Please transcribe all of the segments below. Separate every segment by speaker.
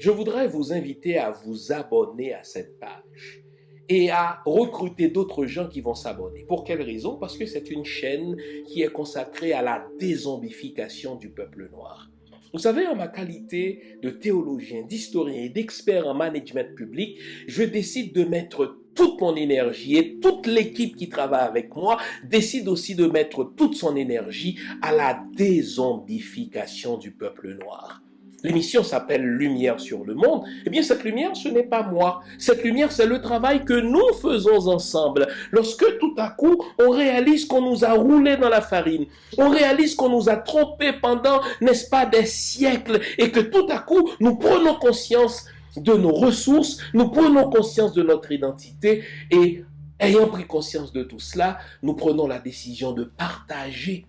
Speaker 1: je voudrais vous inviter à vous abonner à cette page et à recruter d'autres gens qui vont s'abonner. Pour quelle raison? Parce que c'est une chaîne qui est consacrée à la dézombification du peuple noir. Vous savez, en ma qualité de théologien, d'historien et d'expert en management public, je décide de mettre toute mon énergie et toute l'équipe qui travaille avec moi décide aussi de mettre toute son énergie à la dézombification du peuple noir. L'émission s'appelle Lumière sur le monde. Eh bien, cette lumière, ce n'est pas moi. Cette lumière, c'est le travail que nous faisons ensemble. Lorsque tout à coup, on réalise qu'on nous a roulé dans la farine, on réalise qu'on nous a trompés pendant, n'est-ce pas, des siècles, et que tout à coup, nous prenons conscience de nos ressources, nous prenons conscience de notre identité, et ayant pris conscience de tout cela, nous prenons la décision de partager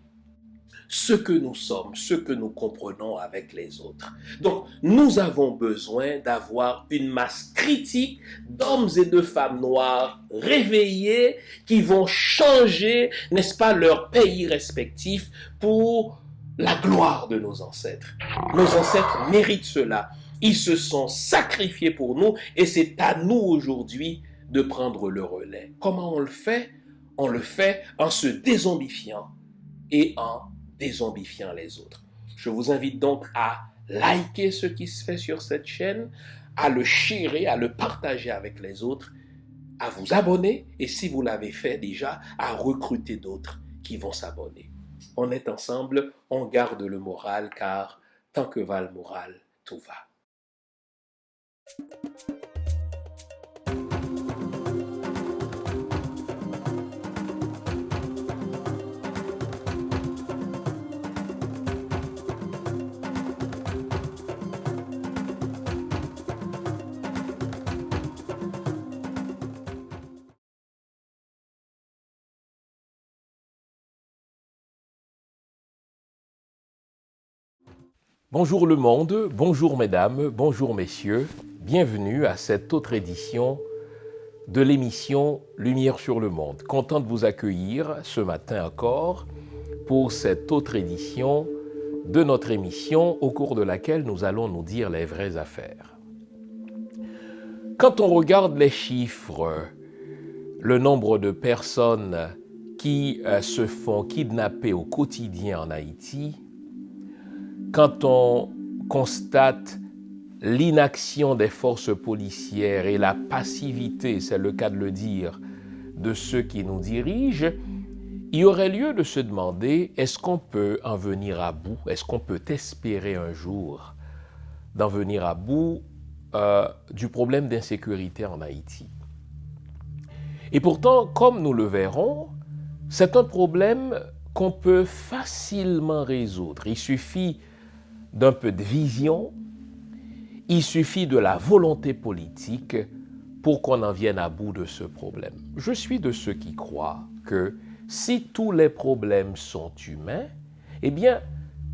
Speaker 1: ce que nous sommes, ce que nous comprenons avec les autres. Donc, nous avons besoin d'avoir une masse critique d'hommes et de femmes noirs réveillés qui vont changer, n'est-ce pas, leur pays respectif pour la gloire de nos ancêtres. Nos ancêtres méritent cela. Ils se sont sacrifiés pour nous et c'est à nous aujourd'hui de prendre le relais. Comment on le fait? On le fait en se dézombifiant et en dézombifiant les autres. Je vous invite donc à liker ce qui se fait sur cette chaîne, à le sharer, à le partager avec les autres, à vous abonner et si vous l'avez fait déjà, à recruter d'autres qui vont s'abonner. On est ensemble, on garde le moral car tant que va le moral, tout va. Bonjour le monde, bonjour mesdames, bonjour messieurs, bienvenue à cette autre édition de l'émission Lumière sur le monde. Content de vous accueillir ce matin encore pour cette autre édition de notre émission au cours de laquelle nous allons nous dire les vraies affaires. Quand on regarde les chiffres, le nombre de personnes qui se font kidnapper au quotidien en Haïti, quand on constate l'inaction des forces policières et la passivité, c'est le cas de le dire, de ceux qui nous dirigent, il y aurait lieu de se demander, est-ce qu'on peut en venir à bout? Est-ce qu'on peut espérer un jour d'en venir à bout du problème d'insécurité en Haïti? Et pourtant, comme nous le verrons, c'est un problème qu'on peut facilement résoudre. Il suffit d'un peu de vision, il suffit de la volonté politique pour qu'on en vienne à bout de ce problème. Je suis de ceux qui croient que si tous les problèmes sont humains, eh bien,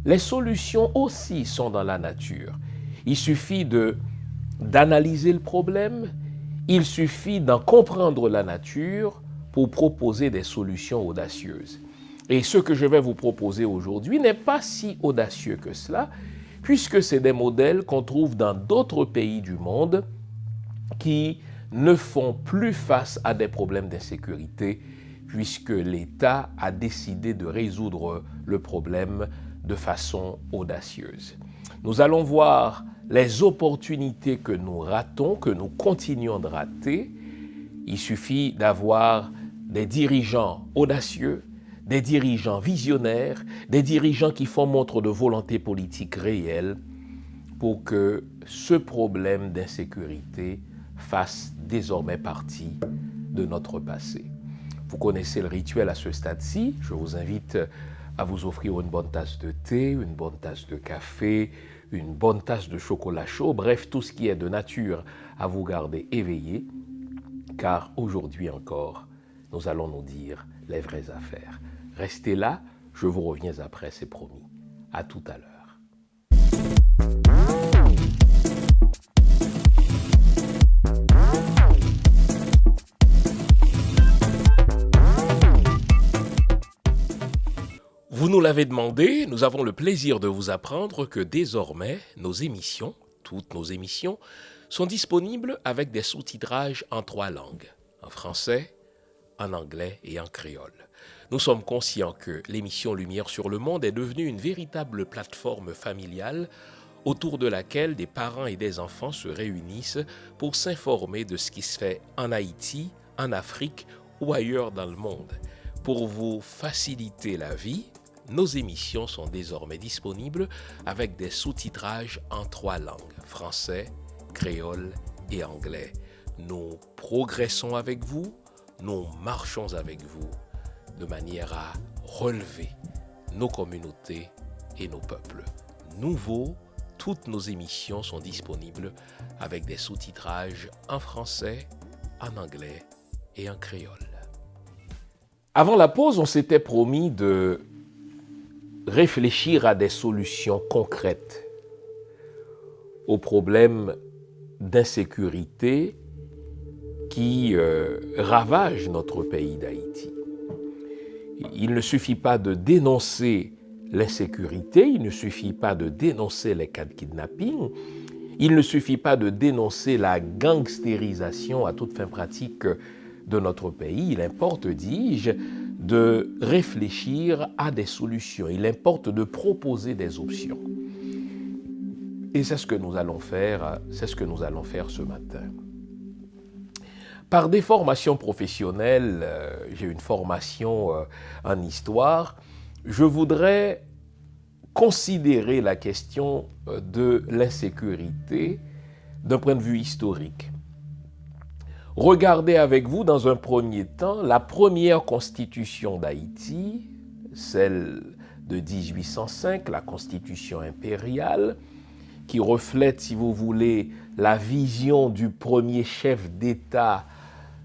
Speaker 1: les solutions aussi sont dans la nature. Il suffit d'analyser le problème, il suffit d'en comprendre la nature pour proposer des solutions audacieuses. Et ce que je vais vous proposer aujourd'hui n'est pas si audacieux que cela, puisque c'est des modèles qu'on trouve dans d'autres pays du monde qui ne font plus face à des problèmes d'insécurité, puisque l'État a décidé de résoudre le problème de façon audacieuse. Nous allons voir les opportunités que nous ratons, que nous continuons de rater. Il suffit d'avoir des dirigeants audacieux, des dirigeants visionnaires, des dirigeants qui font montre de volonté politique réelle pour que ce problème d'insécurité fasse désormais partie de notre passé. Vous connaissez le rituel à ce stade-ci. Je vous invite à vous offrir une bonne tasse de thé, une bonne tasse de café, une bonne tasse de chocolat chaud, bref, tout ce qui est de nature à vous garder éveillé, car aujourd'hui encore, nous allons nous dire les vraies affaires. Restez là, je vous reviens après, c'est promis. À tout à l'heure. Vous nous l'avez demandé, nous avons le plaisir de vous apprendre que désormais, nos émissions, toutes nos émissions sont disponibles avec des sous-titrages en 3 langues, en français, en anglais et en créole. Nous sommes conscients que l'émission Lumière sur le monde est devenue une véritable plateforme familiale autour de laquelle des parents et des enfants se réunissent pour s'informer de ce qui se fait en Haïti, en Afrique ou ailleurs dans le monde. Pour vous faciliter la vie, nos émissions sont désormais disponibles avec des sous-titrages en 3 langues, français, créole et anglais. Nous progressons avec vous, nous marchons avec vous de manière à relever nos communautés et nos peuples. Nouveau, toutes nos émissions sont disponibles avec des sous-titrages en français, en anglais et en créole. Avant la pause, on s'était promis de réfléchir à des solutions concrètes aux problèmes d'insécurité qui ravagent notre pays d'Haïti. Il ne suffit pas de dénoncer l'insécurité, il ne suffit pas de dénoncer les cas de kidnapping, il ne suffit pas de dénoncer la gangstérisation à toute fin pratique de notre pays. Il importe, dis-je, de réfléchir à des solutions. Il importe de proposer des options. Et c'est ce que nous allons faire, ce matin. Par des formations professionnelles, j'ai une formation en histoire, je voudrais considérer la question de l'insécurité d'un point de vue historique. Regardez avec vous dans un premier temps la première constitution d'Haïti, celle de 1805, la constitution impériale, qui reflète, si vous voulez, la vision du premier chef d'État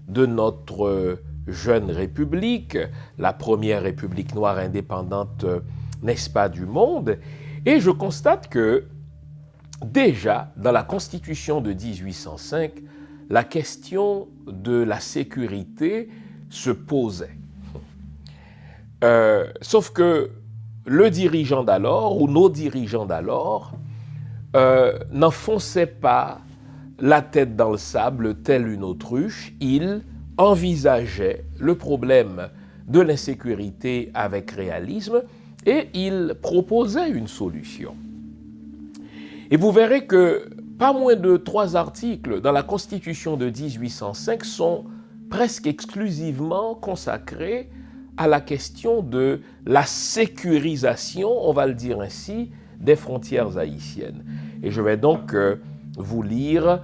Speaker 1: de notre jeune république, la première république noire indépendante, n'est-ce pas, du monde. Et je constate que déjà, dans la constitution de 1805, la question de la sécurité se posait. Sauf que le dirigeant d'alors, ou nos dirigeants d'alors, n'enfonçaient pas la tête dans le sable telle une autruche. Ils envisageaient le problème de l'insécurité avec réalisme et ils proposaient une solution. Et vous verrez que pas moins de 3 articles dans la Constitution de 1805 sont presque exclusivement consacrés à la question de la sécurisation, on va le dire ainsi, des frontières haïtiennes. Et je vais donc vous lire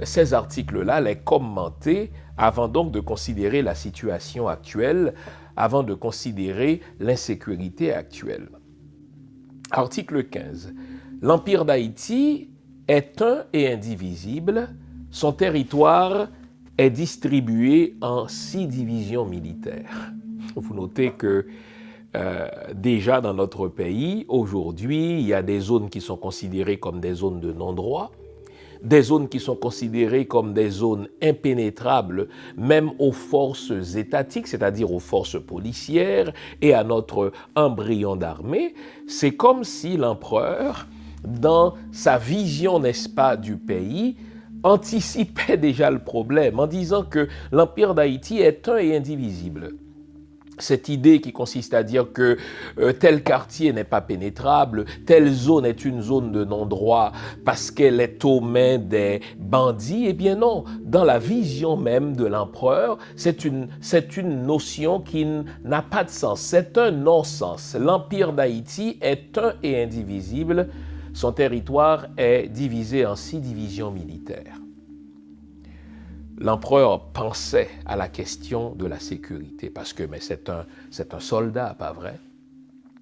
Speaker 1: ces articles-là, les commenter, avant donc de considérer la situation actuelle, avant de considérer l'insécurité actuelle. Article 15. L'Empire d'Haïti est un et indivisible. Son territoire est distribué en 6 divisions militaires. Vous notez que déjà dans notre pays, aujourd'hui, il y a des zones qui sont considérées comme des zones de non-droit, des zones qui sont considérées comme des zones impénétrables, même aux forces étatiques, c'est-à-dire aux forces policières et à notre embryon d'armée. C'est comme si l'empereur, dans sa vision, n'est-ce pas, du pays, anticipait déjà le problème en disant que l'Empire d'Haïti est un et indivisible. Cette idée qui consiste à dire que tel quartier n'est pas pénétrable, telle zone est une zone de non-droit parce qu'elle est aux mains des bandits, eh bien non, dans la vision même de l'empereur, c'est une notion qui n'a pas de sens, c'est un non-sens. L'Empire d'Haïti est un et indivisible, son territoire est divisé en 6 divisions militaires. L'empereur pensait à la question de la sécurité parce que c'est un soldat, pas vrai?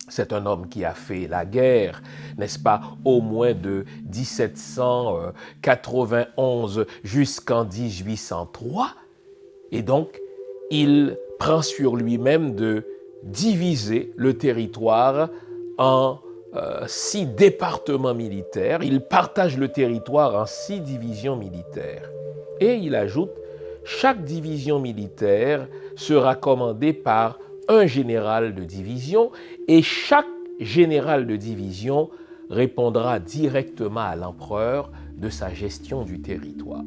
Speaker 1: C'est un homme qui a fait la guerre, n'est-ce pas, au moins de 1791 jusqu'en 1803. Et donc, il prend sur lui-même de diviser le territoire en 6 départements militaires. Il partage le territoire en 6 divisions militaires. Et il ajoute, chaque division militaire sera commandée par un général de division et chaque général de division répondra directement à l'empereur de sa gestion du territoire.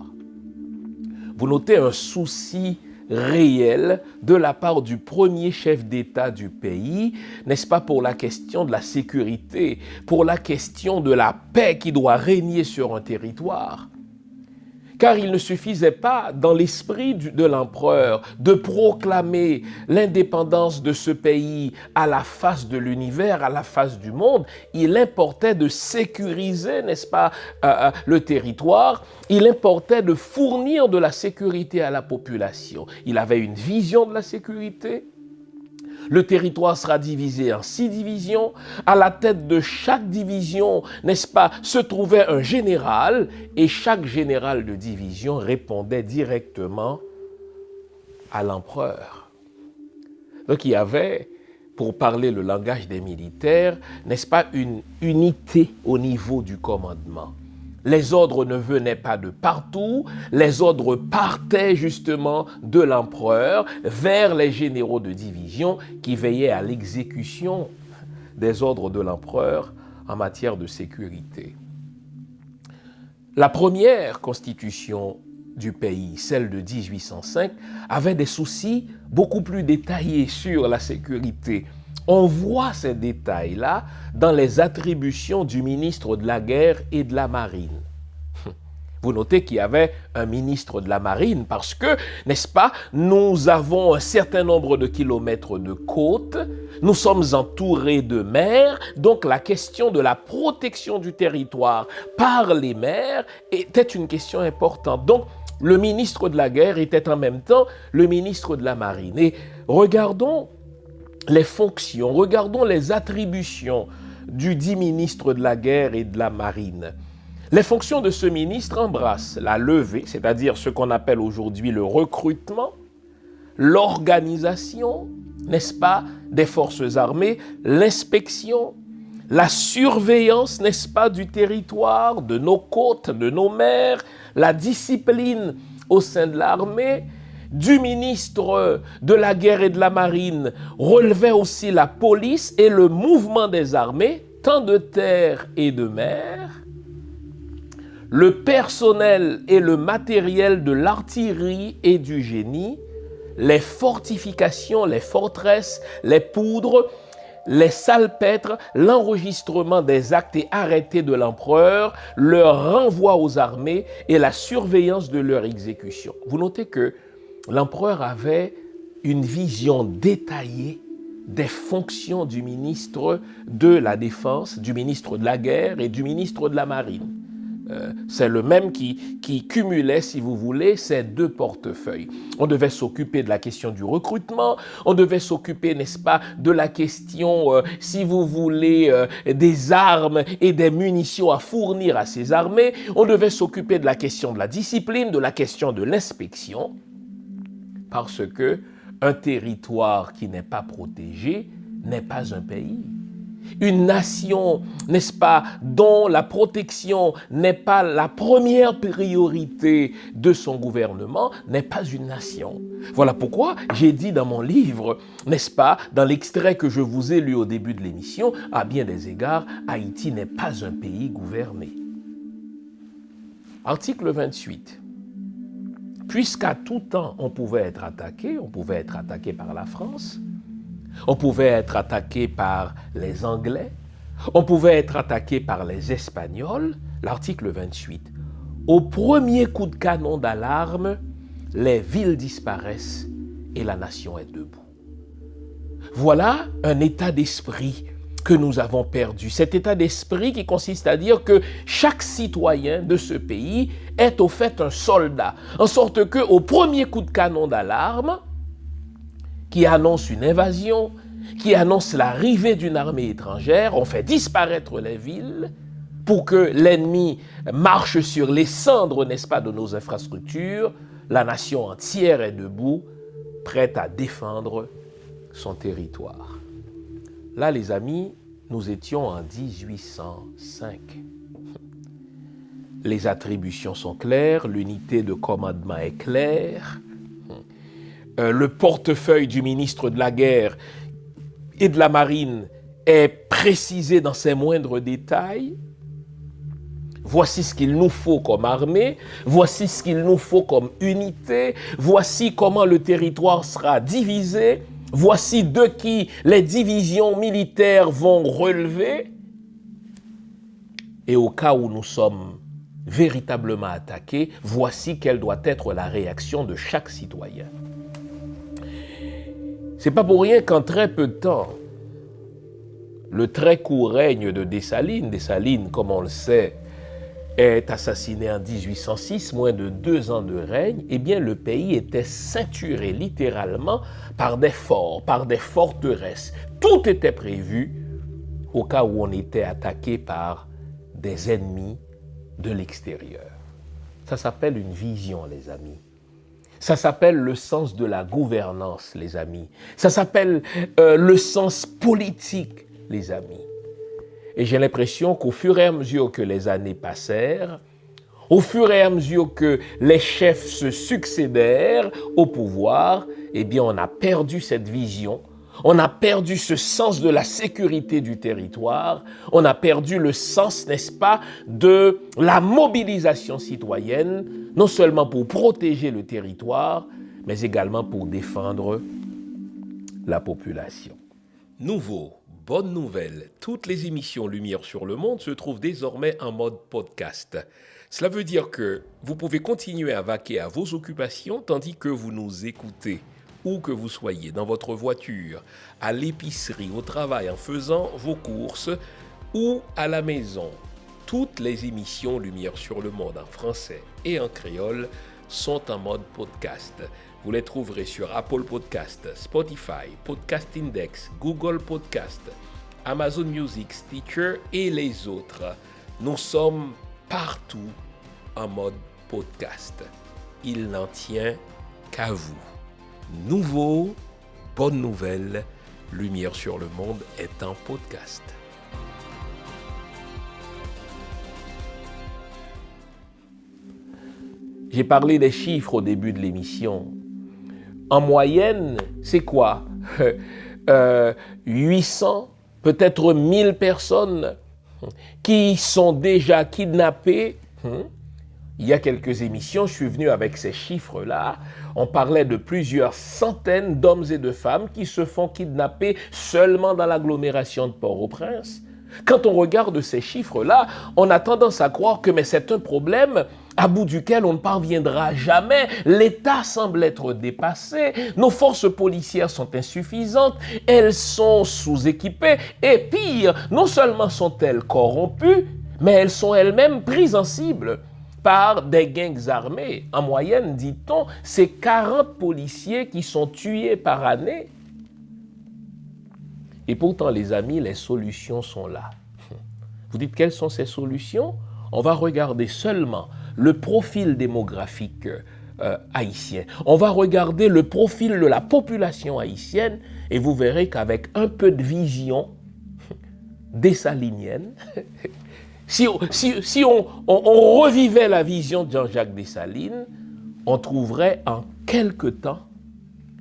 Speaker 1: Vous notez un souci réel de la part du premier chef d'État du pays, n'est-ce pas, pour la question de la sécurité, pour la question de la paix qui doit régner sur un territoire. Car il ne suffisait pas, dans l'esprit de l'empereur, de proclamer l'indépendance de ce pays à la face de l'univers, à la face du monde. Il importait de sécuriser, n'est-ce pas, le territoire. Il importait de fournir de la sécurité à la population. Il avait une vision de la sécurité. Le territoire sera divisé en 6 divisions. À la tête de chaque division, n'est-ce pas, se trouvait un général et chaque général de division répondait directement à l'empereur. Donc il y avait, pour parler le langage des militaires, n'est-ce pas, une unité au niveau du commandement. Les ordres ne venaient pas de partout, les ordres partaient justement de l'empereur vers les généraux de division qui veillaient à l'exécution des ordres de l'empereur en matière de sécurité. La première constitution du pays, celle de 1805, avait des soucis beaucoup plus détaillés sur la sécurité. On voit ces détails-là dans les attributions du ministre de la Guerre et de la Marine. Vous notez qu'il y avait un ministre de la Marine parce que, n'est-ce pas, nous avons un certain nombre de kilomètres de côte, nous sommes entourés de mers, donc la question de la protection du territoire par les mers était une question importante. Donc, le ministre de la Guerre était en même temps le ministre de la Marine. Et regardons les fonctions, regardons les attributions du dit ministre de la Guerre et de la Marine. Les fonctions de ce ministre embrassent la levée, c'est-à-dire ce qu'on appelle aujourd'hui le recrutement, l'organisation, n'est-ce pas, des forces armées, l'inspection, la surveillance, n'est-ce pas, du territoire, de nos côtes, de nos mers, la discipline au sein de l'armée. Du ministre de la Guerre et de la Marine relevait aussi la police et le mouvement des armées, tant de terre et de mer, le personnel et le matériel de l'artillerie et du génie, les fortifications, les forteresses, les poudres, les salpêtres, l'enregistrement des actes et arrêtés de l'empereur, leur renvoi aux armées et la surveillance de leur exécution. Vous notez que l'empereur avait une vision détaillée des fonctions du ministre de la Défense, du ministre de la Guerre et du ministre de la Marine. C'est le même qui cumulait, si vous voulez, ces deux portefeuilles. On devait s'occuper de la question du recrutement, on devait s'occuper, n'est-ce pas, de la question, si vous voulez, des armes et des munitions à fournir à ces armées, on devait s'occuper de la question de la discipline, de la question de l'inspection, parce que un territoire qui n'est pas protégé n'est pas un pays. Une nation, n'est-ce pas, dont la protection n'est pas la première priorité de son gouvernement, n'est pas une nation. Voilà pourquoi j'ai dit dans mon livre, n'est-ce pas, dans l'extrait que je vous ai lu au début de l'émission, à bien des égards, Haïti n'est pas un pays gouverné. Article 28. Puisqu'à tout temps on pouvait être attaqué par la France, on pouvait être attaqué par les Anglais, on pouvait être attaqué par les Espagnols, l'article 28. Au premier coup de canon d'alarme, les villes disparaissent et la nation est debout. Voilà un état d'esprit que nous avons perdu. Cet état d'esprit qui consiste à dire que chaque citoyen de ce pays est au fait un soldat, en sorte qu'au premier coup de canon d'alarme, qui annonce une invasion, qui annonce l'arrivée d'une armée étrangère, on fait disparaître les villes pour que l'ennemi marche sur les cendres, n'est-ce pas, de nos infrastructures. La nation entière est debout, prête à défendre son territoire. Là, les amis, nous étions en 1805. Les attributions sont claires, l'unité de commandement est claire. Le portefeuille du ministre de la Guerre et de la Marine est précisé dans ses moindres détails. Voici ce qu'il nous faut comme armée, voici ce qu'il nous faut comme unité, voici comment le territoire sera divisé, voici de qui les divisions militaires vont relever. Et au cas où nous sommes véritablement attaqués, voici quelle doit être la réaction de chaque citoyen. C'est pas pour rien qu'en très peu de temps, le très court règne de Dessalines, comme on le sait, est assassiné en 1806, moins de 2 ans de règne, eh bien le pays était ceinturé littéralement par des forts, par des forteresses. Tout était prévu au cas où on était attaqué par des ennemis de l'extérieur. Ça s'appelle une vision, les amis. Ça s'appelle le sens de la gouvernance, les amis. Ça s'appelle le sens politique, les amis. Et j'ai l'impression qu'au fur et à mesure que les années passèrent, au fur et à mesure que les chefs se succédèrent au pouvoir, eh bien on a perdu cette vision, on a perdu ce sens de la sécurité du territoire, on a perdu le sens, n'est-ce pas, de la mobilisation citoyenne, non seulement pour protéger le territoire, mais également pour défendre la population. Nouveau. Bonne nouvelle, toutes les émissions Lumière sur le Monde se trouvent désormais en mode podcast. Cela veut dire que vous pouvez continuer à vaquer à vos occupations tandis que vous nous écoutez, où que vous soyez, dans votre voiture, à l'épicerie, au travail, en faisant vos courses ou à la maison. Toutes les émissions Lumière sur le Monde en français et en créole sont en mode podcast. Vous les trouverez sur Apple Podcast, Spotify, Podcast Index, Google Podcast, Amazon Music, Stitcher et les autres. Nous sommes partout en mode podcast. Il n'en tient qu'à vous. Nouveau, bonne nouvelle, Lumière sur le Monde est en podcast. J'ai parlé des chiffres au début de l'émission. En moyenne, c'est quoi 800, peut-être 1000 personnes qui sont déjà kidnappées. Il y a quelques émissions, je suis venu avec ces chiffres-là. On parlait de plusieurs centaines d'hommes et de femmes qui se font kidnapper seulement dans l'agglomération de Port-au-Prince. Quand on regarde ces chiffres-là, on a tendance à croire que c'est un problème à bout duquel on ne parviendra jamais. L'État semble être dépassé, nos forces policières sont insuffisantes, elles sont sous-équipées et pire, non seulement sont-elles corrompues, mais elles sont elles-mêmes prises en cible par des gangs armés. En moyenne, dit-on, c'est 40 policiers qui sont tués par année. Et pourtant, les amis, les solutions sont là. Vous dites, quelles sont ces solutions? On va regarder seulement le profil démographique haïtien. On va regarder le profil de la population haïtienne et vous verrez qu'avec un peu de vision dessalinienne, si on revivait la vision de Jean-Jacques Dessalines, on trouverait en quelque temps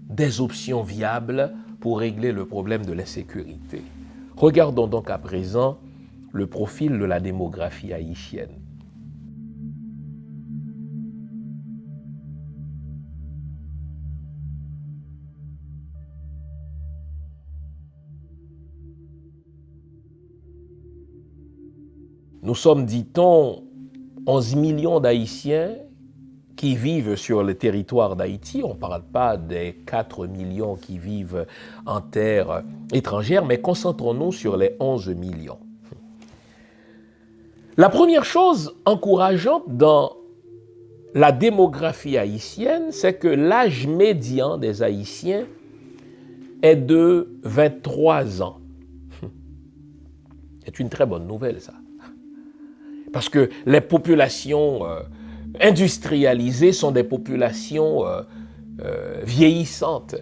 Speaker 1: des options viables pour régler le problème de l'insécurité. Regardons donc à présent le profil de la démographie haïtienne. Nous sommes, dit-on, 11 millions d'Haïtiens qui vivent sur le territoire d'Haïti. On ne parle pas des 4 millions qui vivent en terre étrangère, mais concentrons-nous sur les 11 millions. La première chose encourageante dans la démographie haïtienne, c'est que l'âge médian des Haïtiens est de 23 ans. C'est une très bonne nouvelle, ça. Parce que les populations industrialisées sont des populations vieillissantes.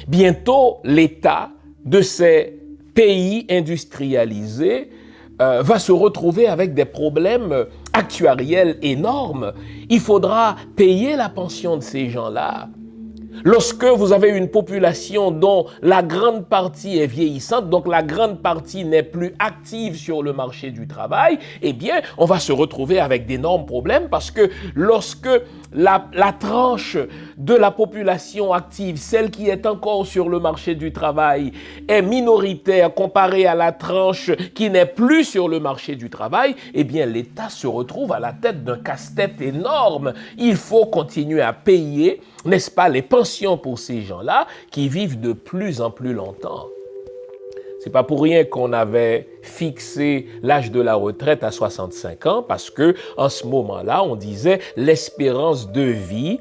Speaker 1: Bientôt, l'État de ces pays industrialisés va se retrouver avec des problèmes actuariels énormes. Il faudra payer la pension de ces gens-là. Lorsque vous avez une population dont la grande partie est vieillissante, donc la grande partie n'est plus active sur le marché du travail, eh bien, on va se retrouver avec d'énormes problèmes parce que lorsque la tranche de la population active, celle qui est encore sur le marché du travail, est minoritaire comparée à la tranche qui n'est plus sur le marché du travail, eh bien, l'État se retrouve à la tête d'un casse-tête énorme. Il faut continuer à payer, n'est-ce pas, les pensions pour ces gens-là qui vivent de plus en plus longtemps. C'est pas pour rien qu'on avait fixé l'âge de la retraite à 65 ans parce que en ce moment-là, on disait l'espérance de vie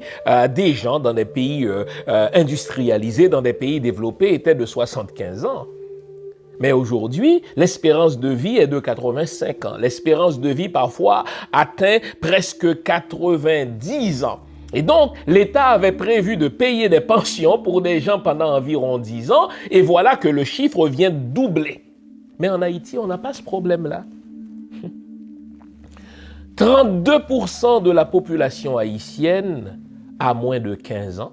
Speaker 1: des gens dans des pays industrialisés, dans des pays développés était de 75 ans. Mais aujourd'hui, l'espérance de vie est de 85 ans. L'espérance de vie parfois atteint presque 90 ans. Et donc, l'État avait prévu de payer des pensions pour des gens pendant environ 10 ans, et voilà que le chiffre vient de doubler. Mais en Haïti, on n'a pas ce problème-là. 32% de la population haïtienne a moins de 15 ans.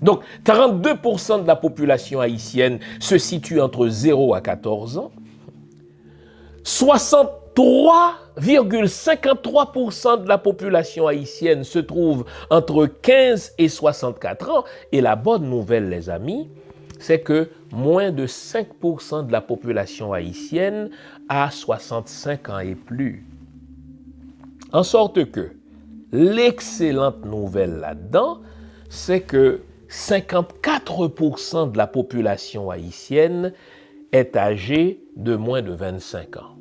Speaker 1: Donc, 42% de la population haïtienne se situe entre 0 à 14 ans. 63,53% de la population haïtienne se trouve entre 15 et 64 ans. Et la bonne nouvelle, les amis, c'est que moins de 5% de la population haïtienne a 65 ans et plus. En sorte que l'excellente nouvelle là-dedans, c'est que 54% de la population haïtienne est âgée de moins de 25 ans.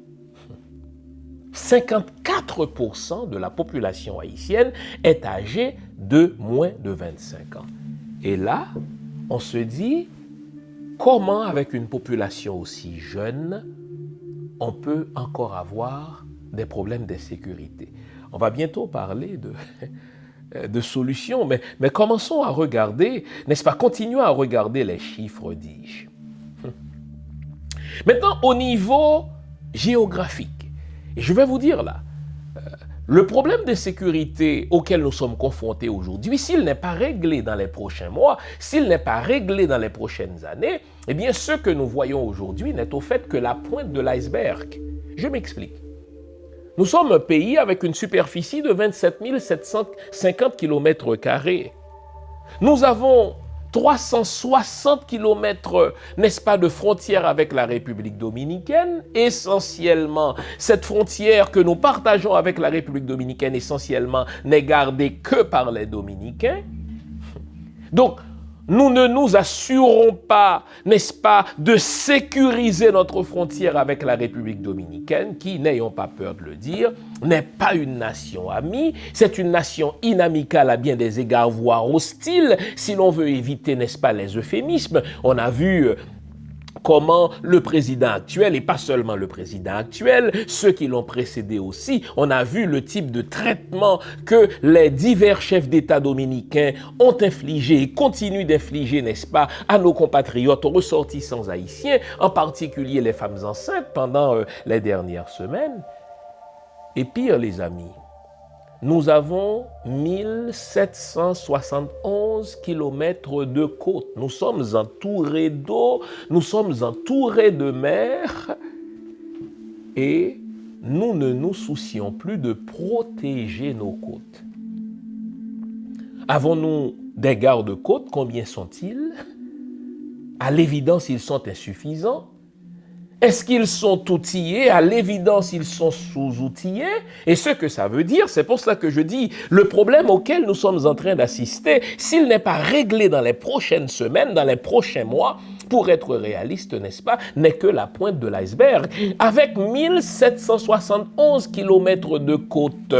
Speaker 1: 54% de la population haïtienne est âgée de moins de 25 ans. Et là, on se dit, comment avec une population aussi jeune, on peut encore avoir des problèmes d'insécurité? On va bientôt parler de solutions, mais commençons à regarder, n'est-ce pas, continuons à regarder les chiffres, dis-je. Maintenant, au niveau géographique, et je vais vous dire là, le problème de sécurité auquel nous sommes confrontés aujourd'hui, s'il n'est pas réglé dans les prochains mois, s'il n'est pas réglé dans les prochaines années, eh bien, ce que nous voyons aujourd'hui n'est au fait que la pointe de l'iceberg. Je m'explique. Nous sommes un pays avec une superficie de 27 750 km². Nous avons 360 km, n'est-ce pas, de frontières avec la République dominicaine. Essentiellement, cette frontière que nous partageons avec la République dominicaine, essentiellement, n'est gardée que par les Dominicains. Donc, nous ne nous assurons pas, n'est-ce pas, de sécuriser notre frontière avec la République dominicaine, qui, n'ayons pas peur de le dire, n'est pas une nation amie, c'est une nation inamicale à bien des égards, voire hostile, si l'on veut éviter, n'est-ce pas, les euphémismes. On a vu comment le président actuel, et pas seulement le président actuel, ceux qui l'ont précédé aussi, on a vu le type de traitement que les divers chefs d'État dominicains ont infligé et continuent d'infliger, n'est-ce pas, à nos compatriotes ressortissants haïtiens, en particulier les femmes enceintes pendant les dernières semaines. Et pire, les amis, nous avons 1771 km de côte. Nous sommes entourés d'eau, nous sommes entourés de mer et nous ne nous soucions plus de protéger nos côtes. Avons-nous des gardes-côtes? Combien sont-ils? À l'évidence, ils sont insuffisants. Est-ce qu'ils sont outillés? À l'évidence, ils sont sous-outillés. Et ce que ça veut dire, c'est pour cela que je dis, le problème auquel nous sommes en train d'assister, s'il n'est pas réglé dans les prochaines semaines, dans les prochains mois, pour être réaliste, n'est-ce pas, n'est que la pointe de l'iceberg. Avec 1771 km de côte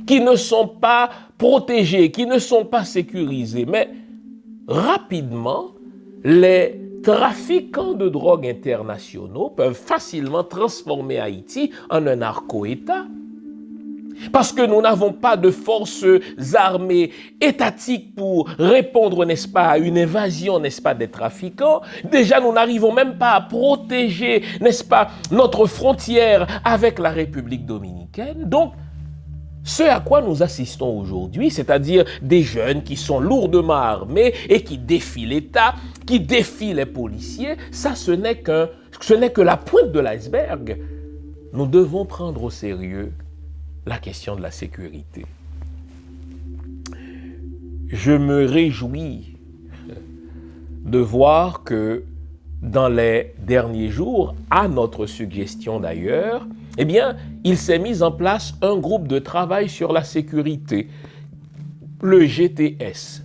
Speaker 1: qui ne sont pas protégés, qui ne sont pas sécurisés, mais rapidement, les trafiquants de drogue internationaux peuvent facilement transformer Haïti en un narco-État. Parce que nous n'avons pas de forces armées étatiques pour répondre, n'est-ce pas, à une invasion, n'est-ce pas, des trafiquants. Déjà, nous n'arrivons même pas à protéger, n'est-ce pas, notre frontière avec la République dominicaine. Donc, Ce à quoi nous assistons aujourd'hui, c'est-à-dire des jeunes qui sont lourdement armés et qui défient l'État, qui défient les policiers, ça ce n'est que la pointe de l'iceberg. Nous devons prendre au sérieux la question de la sécurité. Je me réjouis de voir que dans les derniers jours, à notre suggestion d'ailleurs, eh bien, il s'est mis en place un groupe de travail sur la sécurité, le GTS.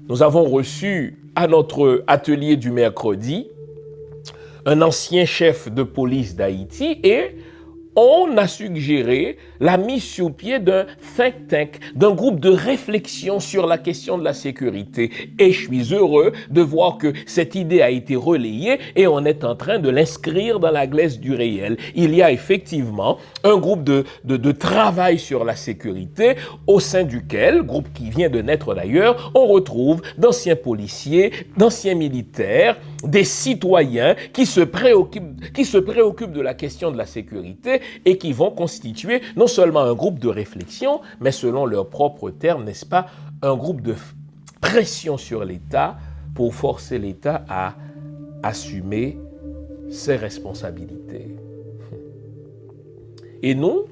Speaker 1: Nous avons reçu à notre atelier du mercredi un ancien chef de police d'Haïti et on a suggéré la mise sur pied d'un think tank, d'un groupe de réflexion sur la question de la sécurité. Et je suis heureux de voir que cette idée a été relayée et on est en train de l'inscrire dans la glaise du réel. Il y a effectivement un groupe de travail sur la sécurité au sein duquel, groupe qui vient de naître d'ailleurs, on retrouve d'anciens policiers, d'anciens militaires, des citoyens qui se préoccupent de la question de la sécurité et qui vont constituer non seulement un groupe de réflexion, mais selon leurs propres termes, n'est-ce pas, un groupe de pression sur l'État pour forcer l'État à assumer ses responsabilités. Et nous,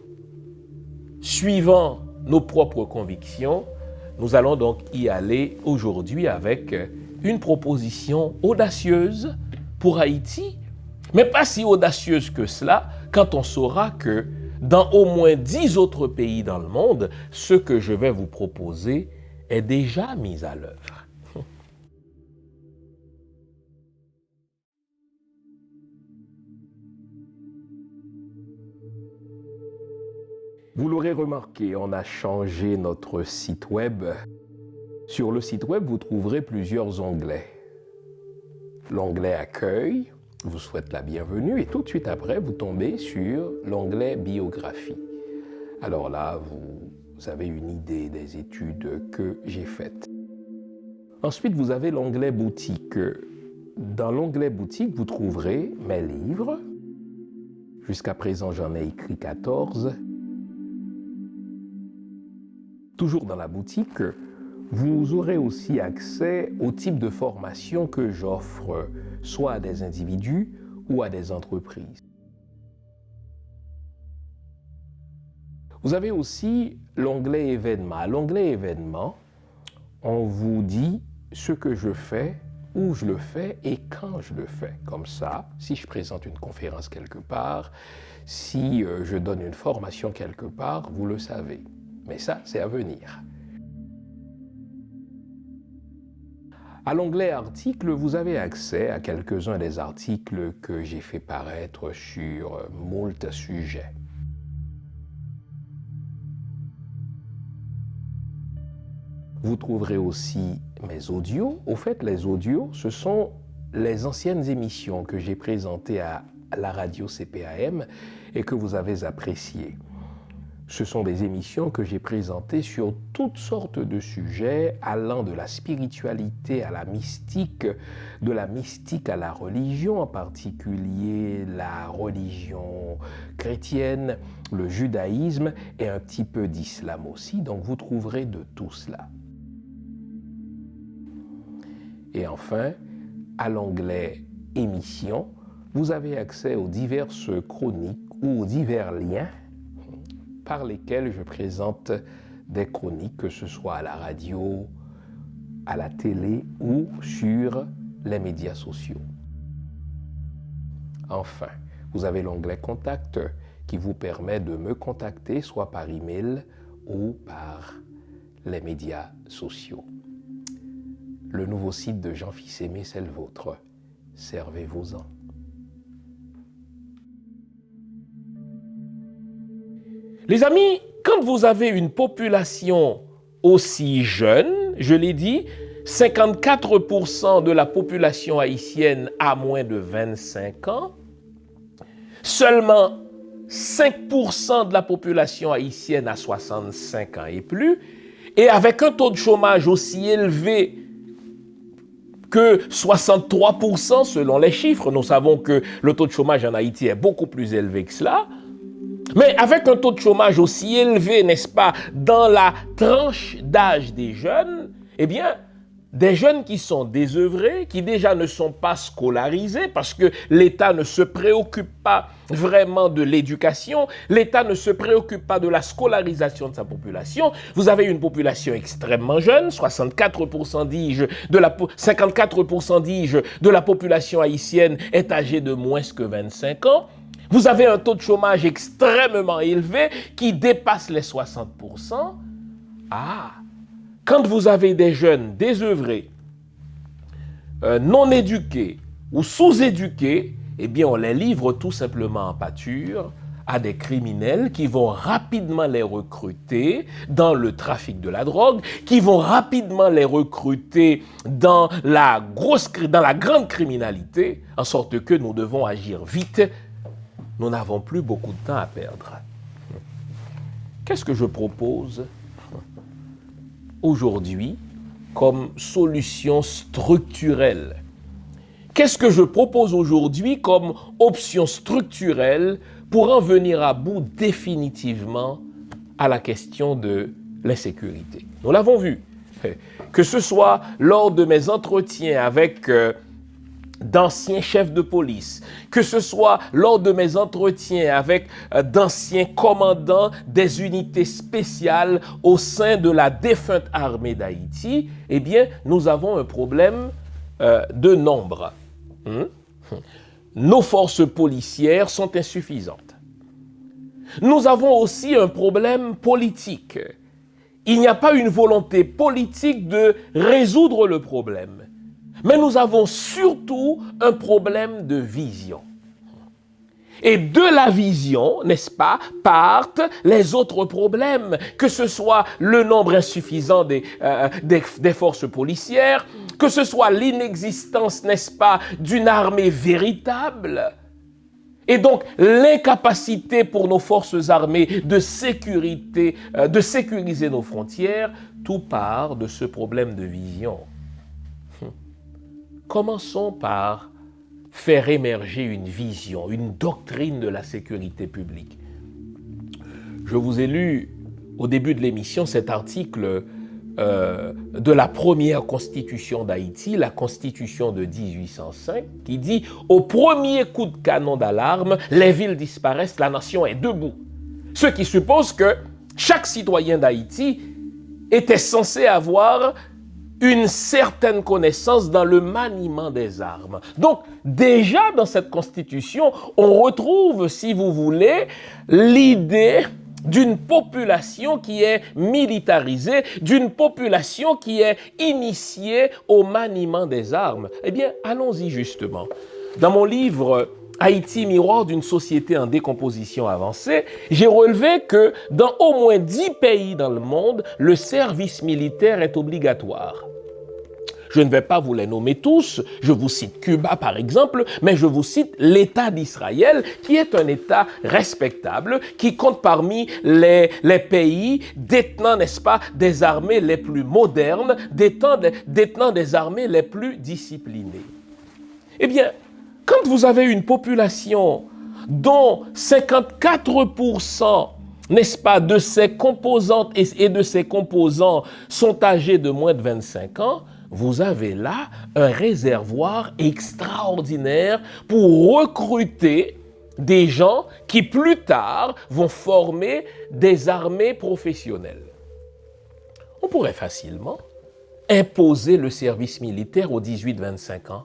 Speaker 1: suivant nos propres convictions, nous allons donc y aller aujourd'hui avec une proposition audacieuse pour Haïti, mais pas si audacieuse que cela, quand on saura que dans au moins 10 autres pays dans le monde, ce que je vais vous proposer est déjà mis à l'œuvre. Vous l'aurez remarqué, on a changé notre site web. Sur le site web, vous trouverez plusieurs onglets. L'onglet Accueil vous souhaite la bienvenue et tout de suite après, vous tombez sur l'onglet Biographie. Alors là, vous avez une idée des études que j'ai faites. Ensuite, vous avez l'onglet Boutique. Dans l'onglet Boutique, vous trouverez mes livres. Jusqu'à présent, j'en ai écrit 14. Toujours dans la boutique, vous aurez aussi accès au type de formation que j'offre, soit à des individus ou à des entreprises. Vous avez aussi l'onglet événements. À l'onglet événements, on vous dit ce que je fais, où je le fais et quand je le fais. Comme ça, si je présente une conférence quelque part, si je donne une formation quelque part, vous le savez. Mais ça, c'est à venir. À l'onglet articles, vous avez accès à quelques-uns des articles que j'ai fait paraître sur moult sujets. Vous trouverez aussi mes audios. Au fait, les audios, ce sont les anciennes émissions que j'ai présentées à la radio CPAM et que vous avez appréciées. Ce sont des émissions que j'ai présentées sur toutes sortes de sujets allant de la spiritualité à la mystique, de la mystique à la religion, en particulier la religion chrétienne, le judaïsme et un petit peu d'islam aussi. Donc vous trouverez de tout cela. Et enfin, à l'onglet émissions, vous avez accès aux diverses chroniques ou aux divers liens par lesquels je présente des chroniques, que ce soit à la radio, à la télé ou sur les médias sociaux. Enfin, vous avez l'onglet Contact qui vous permet de me contacter soit par email ou par les médias sociaux. Le nouveau site de Jean Fils-Aimé, c'est le vôtre. Servez-vous-en. Les amis, quand vous avez une population aussi jeune, je l'ai dit, 54% de la population haïtienne a moins de 25 ans, seulement 5% de la population haïtienne a 65 ans et plus, et avec un taux de chômage aussi élevé que 63% selon les chiffres, nous savons que le taux de chômage en Haïti est beaucoup plus élevé que cela, Mais avec un taux de chômage aussi élevé, n'est-ce pas, dans la tranche d'âge des jeunes, eh bien, des jeunes qui sont désœuvrés, qui déjà ne sont pas scolarisés parce que l'État ne se préoccupe pas vraiment de l'éducation, l'État ne se préoccupe pas de la scolarisation de sa population. Vous avez une population extrêmement jeune, 54% dis-je, 54% dis-je, de la population haïtienne est âgée de moins que 25 ans. Vous avez un taux de chômage extrêmement élevé qui dépasse les 60%. Ah! Quand vous avez des jeunes désœuvrés, non éduqués ou sous-éduqués, eh bien on les livre tout simplement en pâture à des criminels qui vont rapidement les recruter dans le trafic de la drogue, qui vont rapidement les recruter dans la grande criminalité, en sorte que nous devons agir vite. Nous n'avons plus beaucoup de temps à perdre. Qu'est-ce que je propose aujourd'hui comme solution structurelle? Qu'est-ce que je propose aujourd'hui comme option structurelle pour en venir à bout définitivement à la question de l'insécurité? Nous l'avons vu, que ce soit lors de mes entretiens avec d'anciens chefs de police, que ce soit lors de mes entretiens avec d'anciens commandants des unités spéciales au sein de la défunte armée d'Haïti, eh bien, nous avons un problème de nombre. Nos forces policières sont insuffisantes. Nous avons aussi un problème politique. Il n'y a pas une volonté politique de résoudre le problème. Mais nous avons surtout un problème de vision. Et de la vision, n'est-ce pas, partent les autres problèmes, que ce soit le nombre insuffisant des forces policières, que ce soit l'inexistence, n'est-ce pas, d'une armée véritable. Et donc, l'incapacité pour nos forces armées de sécuriser nos frontières, tout part de ce problème de vision. Commençons par faire émerger une vision, une doctrine de la sécurité publique. Je vous ai lu au début de l'émission cet article de la première constitution d'Haïti, la constitution de 1805, qui dit « Au premier coup de canon d'alarme, les villes disparaissent, la nation est debout ». Ce qui suppose que chaque citoyen d'Haïti était censé avoir une certaine connaissance dans le maniement des armes. Donc, déjà dans cette constitution, on retrouve, si vous voulez, l'idée d'une population qui est militarisée, d'une population qui est initiée au maniement des armes. Eh bien, allons-y justement. Dans mon livre « Haïti, miroir d'une société en décomposition avancée », j'ai relevé que dans au moins 10 pays dans le monde, le service militaire est obligatoire. Je ne vais pas vous les nommer tous, je vous cite Cuba par exemple, mais je vous cite l'État d'Israël, qui est un État respectable, qui compte parmi les pays détenant, n'est-ce pas, des armées les plus modernes, détenant des armées les plus disciplinées. Eh bien, quand vous avez une population dont 54%, n'est-ce pas, de ses composantes et de ses composants sont âgés de moins de 25 ans, vous avez là un réservoir extraordinaire pour recruter des gens qui plus tard vont former des armées professionnelles. On pourrait facilement imposer le service militaire aux 18-25 ans.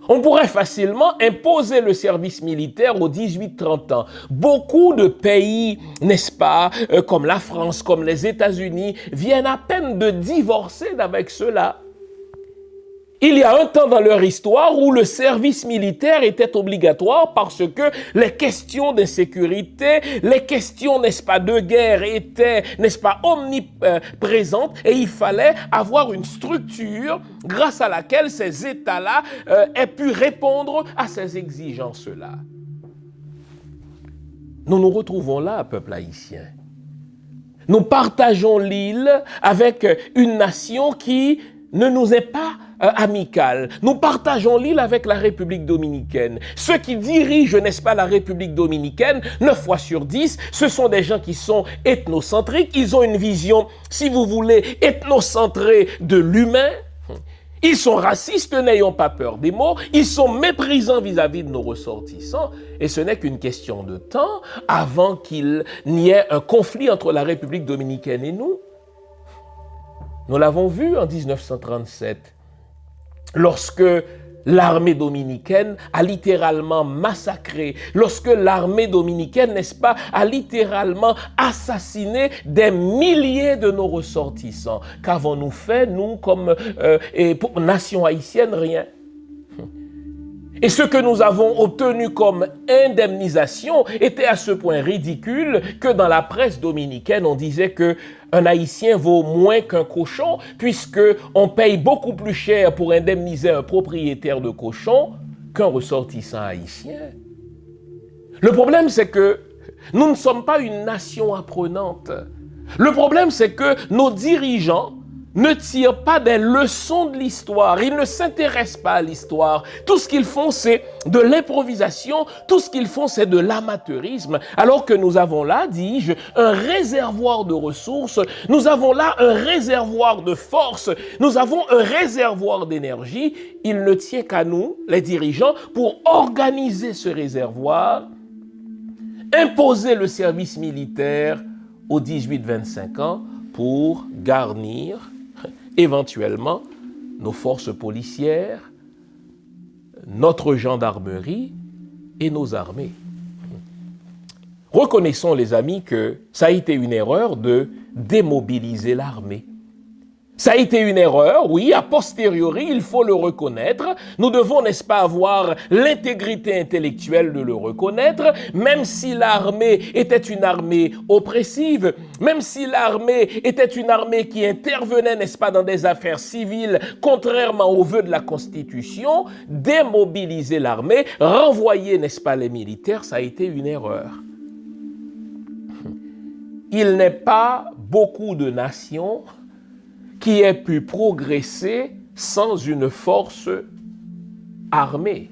Speaker 1: On pourrait facilement imposer le service militaire aux 18-30 ans. Beaucoup de pays, n'est-ce pas, comme la France, comme les États-Unis, viennent à peine de divorcer d'avec cela. Il y a un temps dans leur histoire où le service militaire était obligatoire parce que les questions d'insécurité, les questions, n'est-ce pas, de guerre étaient, n'est-ce pas, omniprésentes et il fallait avoir une structure grâce à laquelle ces États-là aient pu répondre à ces exigences-là. Nous nous retrouvons là, peuple haïtien. Nous partageons l'île avec une nation qui ne nous est pas amicale. Nous partageons l'île avec la République dominicaine. Ceux qui dirigent, n'est-ce pas, la République dominicaine, 9 fois sur 10, ce sont des gens qui sont ethnocentriques. Ils ont une vision, si vous voulez, ethnocentrée de l'humain. Ils sont racistes, n'ayons pas peur des mots. Ils sont méprisants vis-à-vis de nos ressortissants. Et ce n'est qu'une question de temps avant qu'il n'y ait un conflit entre la République dominicaine et nous. Nous l'avons vu en 1937, lorsque l'armée dominicaine a littéralement massacré, lorsque l'armée dominicaine, n'est-ce pas, a littéralement assassiné des milliers de nos ressortissants. Qu'avons-nous fait, nous, comme nation haïtienne? Rien. Et ce que nous avons obtenu comme indemnisation était à ce point ridicule que dans la presse dominicaine, on disait qu'un Haïtien vaut moins qu'un cochon, puisqu'on paye beaucoup plus cher pour indemniser un propriétaire de cochon qu'un ressortissant haïtien. Le problème, c'est que nous ne sommes pas une nation apprenante. Le problème, c'est que nos dirigeants ne tirent pas des leçons de l'histoire. Ils ne s'intéressent pas à l'histoire. Tout ce qu'ils font, c'est de l'improvisation. Tout ce qu'ils font, c'est de l'amateurisme. Alors que nous avons là, dis-je, un réservoir de ressources. Nous avons là un réservoir de force. Nous avons un réservoir d'énergie. Il ne tient qu'à nous, les dirigeants, pour organiser ce réservoir, imposer le service militaire aux 18-25 ans pour garnir éventuellement nos forces policières, notre gendarmerie et nos armées. Reconnaissons, les amis, que ça a été une erreur de démobiliser l'armée. Ça a été une erreur, oui, a posteriori, il faut le reconnaître. Nous devons, n'est-ce pas, avoir l'intégrité intellectuelle de le reconnaître, même si l'armée était une armée oppressive, même si l'armée était une armée qui intervenait, n'est-ce pas, dans des affaires civiles, contrairement aux vœux de la Constitution, démobiliser l'armée, renvoyer, n'est-ce pas, les militaires, ça a été une erreur. Il n'est pas beaucoup de nations qui ait pu progresser sans une force armée.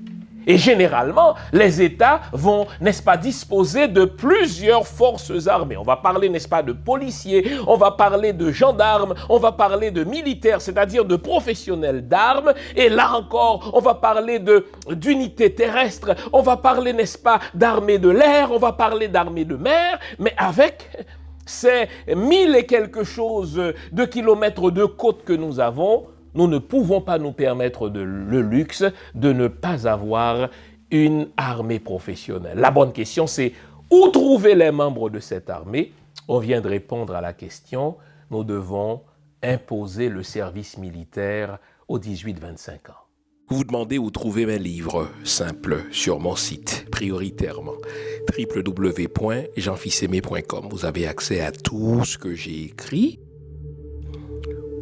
Speaker 1: Et généralement, les États vont, n'est-ce pas, disposer de plusieurs forces armées. On va parler, n'est-ce pas, de policiers, on va parler de gendarmes, on va parler de militaires, c'est-à-dire de professionnels d'armes. Et là encore, on va parler d'unités terrestres, on va parler, n'est-ce pas, d'armées de l'air, on va parler d'armées de mer, mais avec ces 1000 et quelque chose de kilomètres de côte que nous avons, nous ne pouvons pas nous permettre le luxe de ne pas avoir une armée professionnelle. La bonne question, c'est où trouver les membres de cette armée? On vient de répondre à la question. Nous devons imposer le service militaire aux 18-25 ans. Vous vous demandez où trouver mes livres? Simple, sur mon site, prioritairement, www.jeanfils-aimé.com. Vous avez accès à tout ce que j'ai écrit.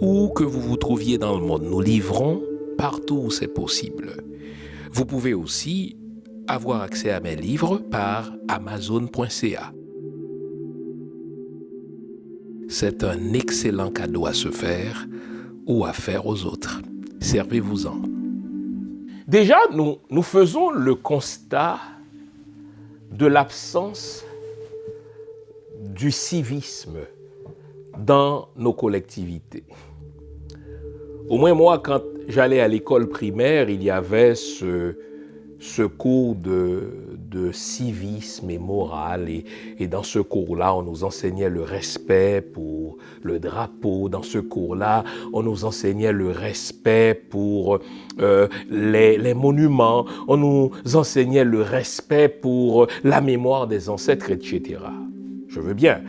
Speaker 1: Où que vous vous trouviez dans le monde, nous livrons partout où c'est possible. Vous pouvez aussi avoir accès à mes livres par Amazon.ca. C'est un excellent cadeau à se faire ou à faire aux autres. Servez-vous-en. Déjà, nous faisons le constat de l'absence du civisme dans nos collectivités. Au moins moi, quand j'allais à l'école primaire, il y avait ce cours de civisme et morale. Et dans ce cours-là, on nous enseignait le respect pour le drapeau. Dans ce cours-là, on nous enseignait le respect pour les monuments. On nous enseignait le respect pour la mémoire des ancêtres, etc. Je veux bien.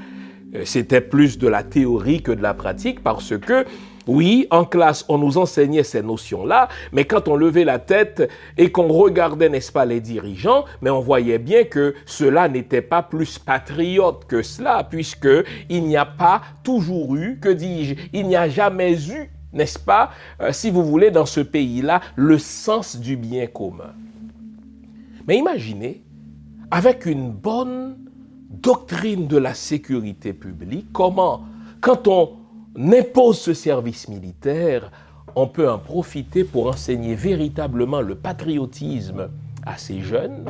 Speaker 1: C'était plus de la théorie que de la pratique parce que, oui, en classe, on nous enseignait ces notions-là, mais quand on levait la tête et qu'on regardait, n'est-ce pas, les dirigeants, mais on voyait bien que cela n'était pas plus patriote que cela, puisqu'il n'y a pas toujours eu, que dis-je, il n'y a jamais eu, n'est-ce pas, si vous voulez, dans ce pays-là, le sens du bien commun. Mais imaginez, avec une bonne doctrine de la sécurité publique, comment, quand on impose ce service militaire, on peut en profiter pour enseigner véritablement le patriotisme à ces jeunes.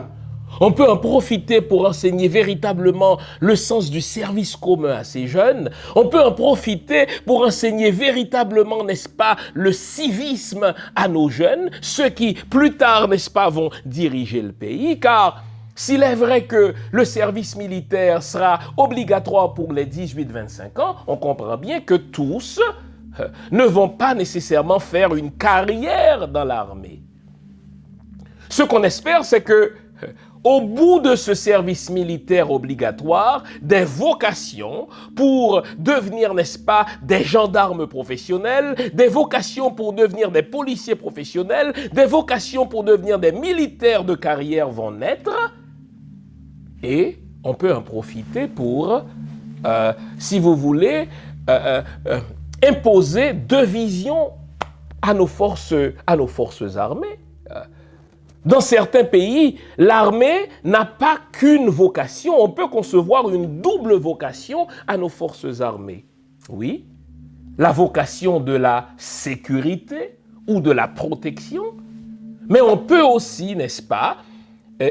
Speaker 1: On peut en profiter pour enseigner véritablement le sens du service commun à ces jeunes. On peut en profiter pour enseigner véritablement, n'est-ce pas, le civisme à nos jeunes, ceux qui, plus tard, n'est-ce pas, vont diriger le pays, car s'il est vrai que le service militaire sera obligatoire pour les 18-25 ans, on comprend bien que tous ne vont pas nécessairement faire une carrière dans l'armée. Ce qu'on espère, c'est que au bout de ce service militaire obligatoire, des vocations pour devenir, n'est-ce pas, des gendarmes professionnels, des vocations pour devenir des policiers professionnels, des vocations pour devenir des militaires de carrière vont naître. Et on peut en profiter pour, si vous voulez, imposer deux visions à nos forces armées. Dans certains pays, l'armée n'a pas qu'une vocation. On peut concevoir une double vocation à nos forces armées. Oui, la vocation de la sécurité ou de la protection, mais on peut aussi, n'est-ce pas,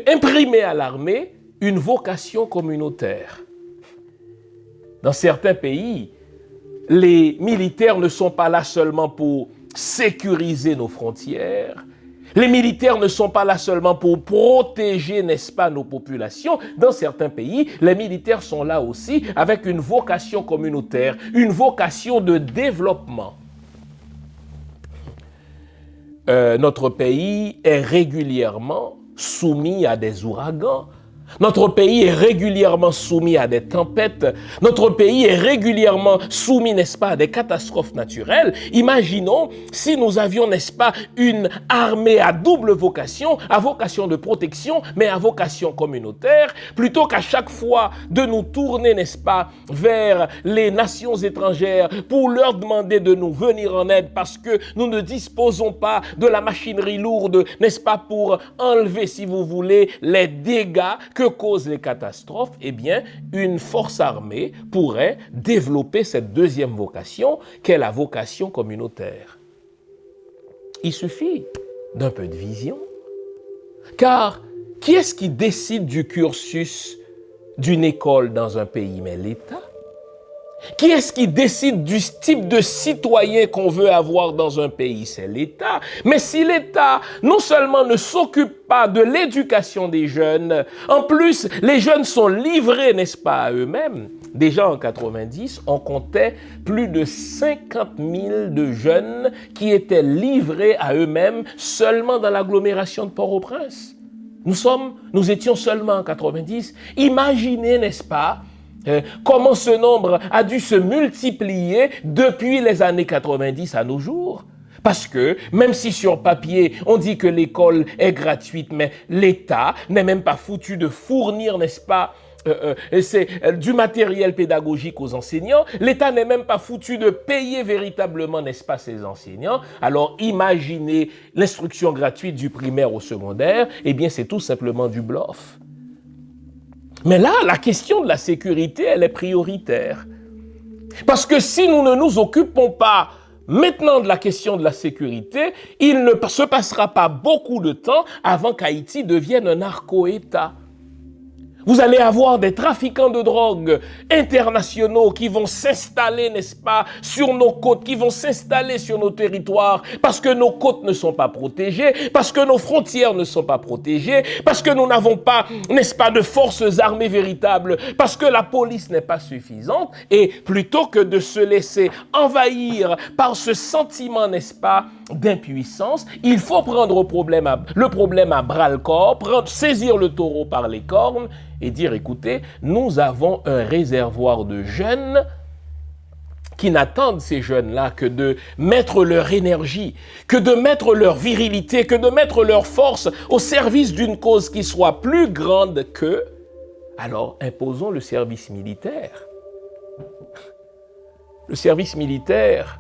Speaker 1: imprimer à l'armée une vocation communautaire. Dans certains pays, les militaires ne sont pas là seulement pour sécuriser nos frontières. Les militaires ne sont pas là seulement pour protéger, n'est-ce pas, nos populations. Dans certains pays, les militaires sont là aussi avec une vocation communautaire, une vocation de développement. Notre pays est régulièrement soumis à des ouragans. Notre pays est régulièrement soumis à des tempêtes. Notre pays est régulièrement soumis, n'est-ce pas, à des catastrophes naturelles. Imaginons si nous avions, n'est-ce pas, une armée à double vocation, à vocation de protection, mais à vocation communautaire, plutôt qu'à chaque fois de nous tourner, n'est-ce pas, vers les nations étrangères pour leur demander de nous venir en aide parce que nous ne disposons pas de la machinerie lourde, n'est-ce pas, pour enlever, si vous voulez, les dégâts que causent les catastrophes. Eh bien, une force armée pourrait développer cette deuxième vocation, qu'est la vocation communautaire. Il suffit d'un peu de vision. Car qui est-ce qui décide du cursus d'une école dans un pays? Mais l'État. Qui est-ce qui décide du type de citoyen qu'on veut avoir dans un pays? C'est l'État. Mais si l'État, non seulement ne s'occupe pas de l'éducation des jeunes, en plus, les jeunes sont livrés, n'est-ce pas, à eux-mêmes. Déjà en 90, on comptait plus de 50 000 de jeunes qui étaient livrés à eux-mêmes seulement dans l'agglomération de Port-au-Prince. Nous étions seulement en 90. Imaginez, n'est-ce pas, comment ce nombre a dû se multiplier depuis les années 90 à nos jours. Parce que même si sur papier on dit que l'école est gratuite, mais l'État n'est même pas foutu de fournir, n'est-ce pas, du matériel pédagogique aux enseignants. L'État n'est même pas foutu de payer véritablement, n'est-ce pas, ses enseignants. Alors imaginez l'instruction gratuite du primaire au secondaire, eh bien c'est tout simplement du bluff. Mais là, la question de la sécurité, elle est prioritaire. Parce que si nous ne nous occupons pas maintenant de la question de la sécurité, il ne se passera pas beaucoup de temps avant qu'Haïti devienne un narco-État. Vous allez avoir des trafiquants de drogue internationaux qui vont s'installer, n'est-ce pas, sur nos côtes, qui vont s'installer sur nos territoires parce que nos côtes ne sont pas protégées, parce que nos frontières ne sont pas protégées, parce que nous n'avons pas, n'est-ce pas, de forces armées véritables, parce que la police n'est pas suffisante. Et plutôt que de se laisser envahir par ce sentiment, n'est-ce pas, d'impuissance, il faut prendre le problème à bras-le-corps, saisir le taureau par les cornes et dire, écoutez, nous avons un réservoir de jeunes qui n'attendent ces jeunes-là que de mettre leur énergie, que de mettre leur virilité, que de mettre leur force au service d'une cause qui soit plus grande qu'eux. Alors, imposons le service militaire. Le service militaire,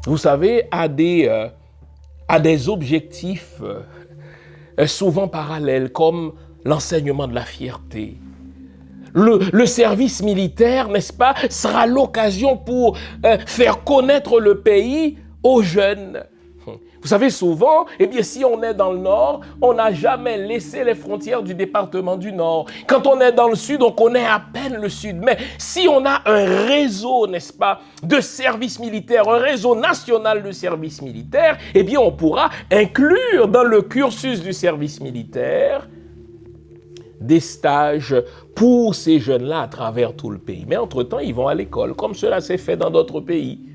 Speaker 1: vous savez, a des objectifs souvent parallèles, comme l'enseignement de la fierté. Le service militaire, n'est-ce pas, sera l'occasion pour faire connaître le pays aux jeunes. Vous savez, souvent, eh bien, si on est dans le Nord, on n'a jamais laissé les frontières du département du Nord. Quand on est dans le Sud, on connaît à peine le Sud. Mais si on a un réseau, n'est-ce pas, de services militaires, un réseau national de services militaires, eh bien, on pourra inclure dans le cursus du service militaire des stages pour ces jeunes-là à travers tout le pays. Mais entre-temps, ils vont à l'école, comme cela s'est fait dans d'autres pays.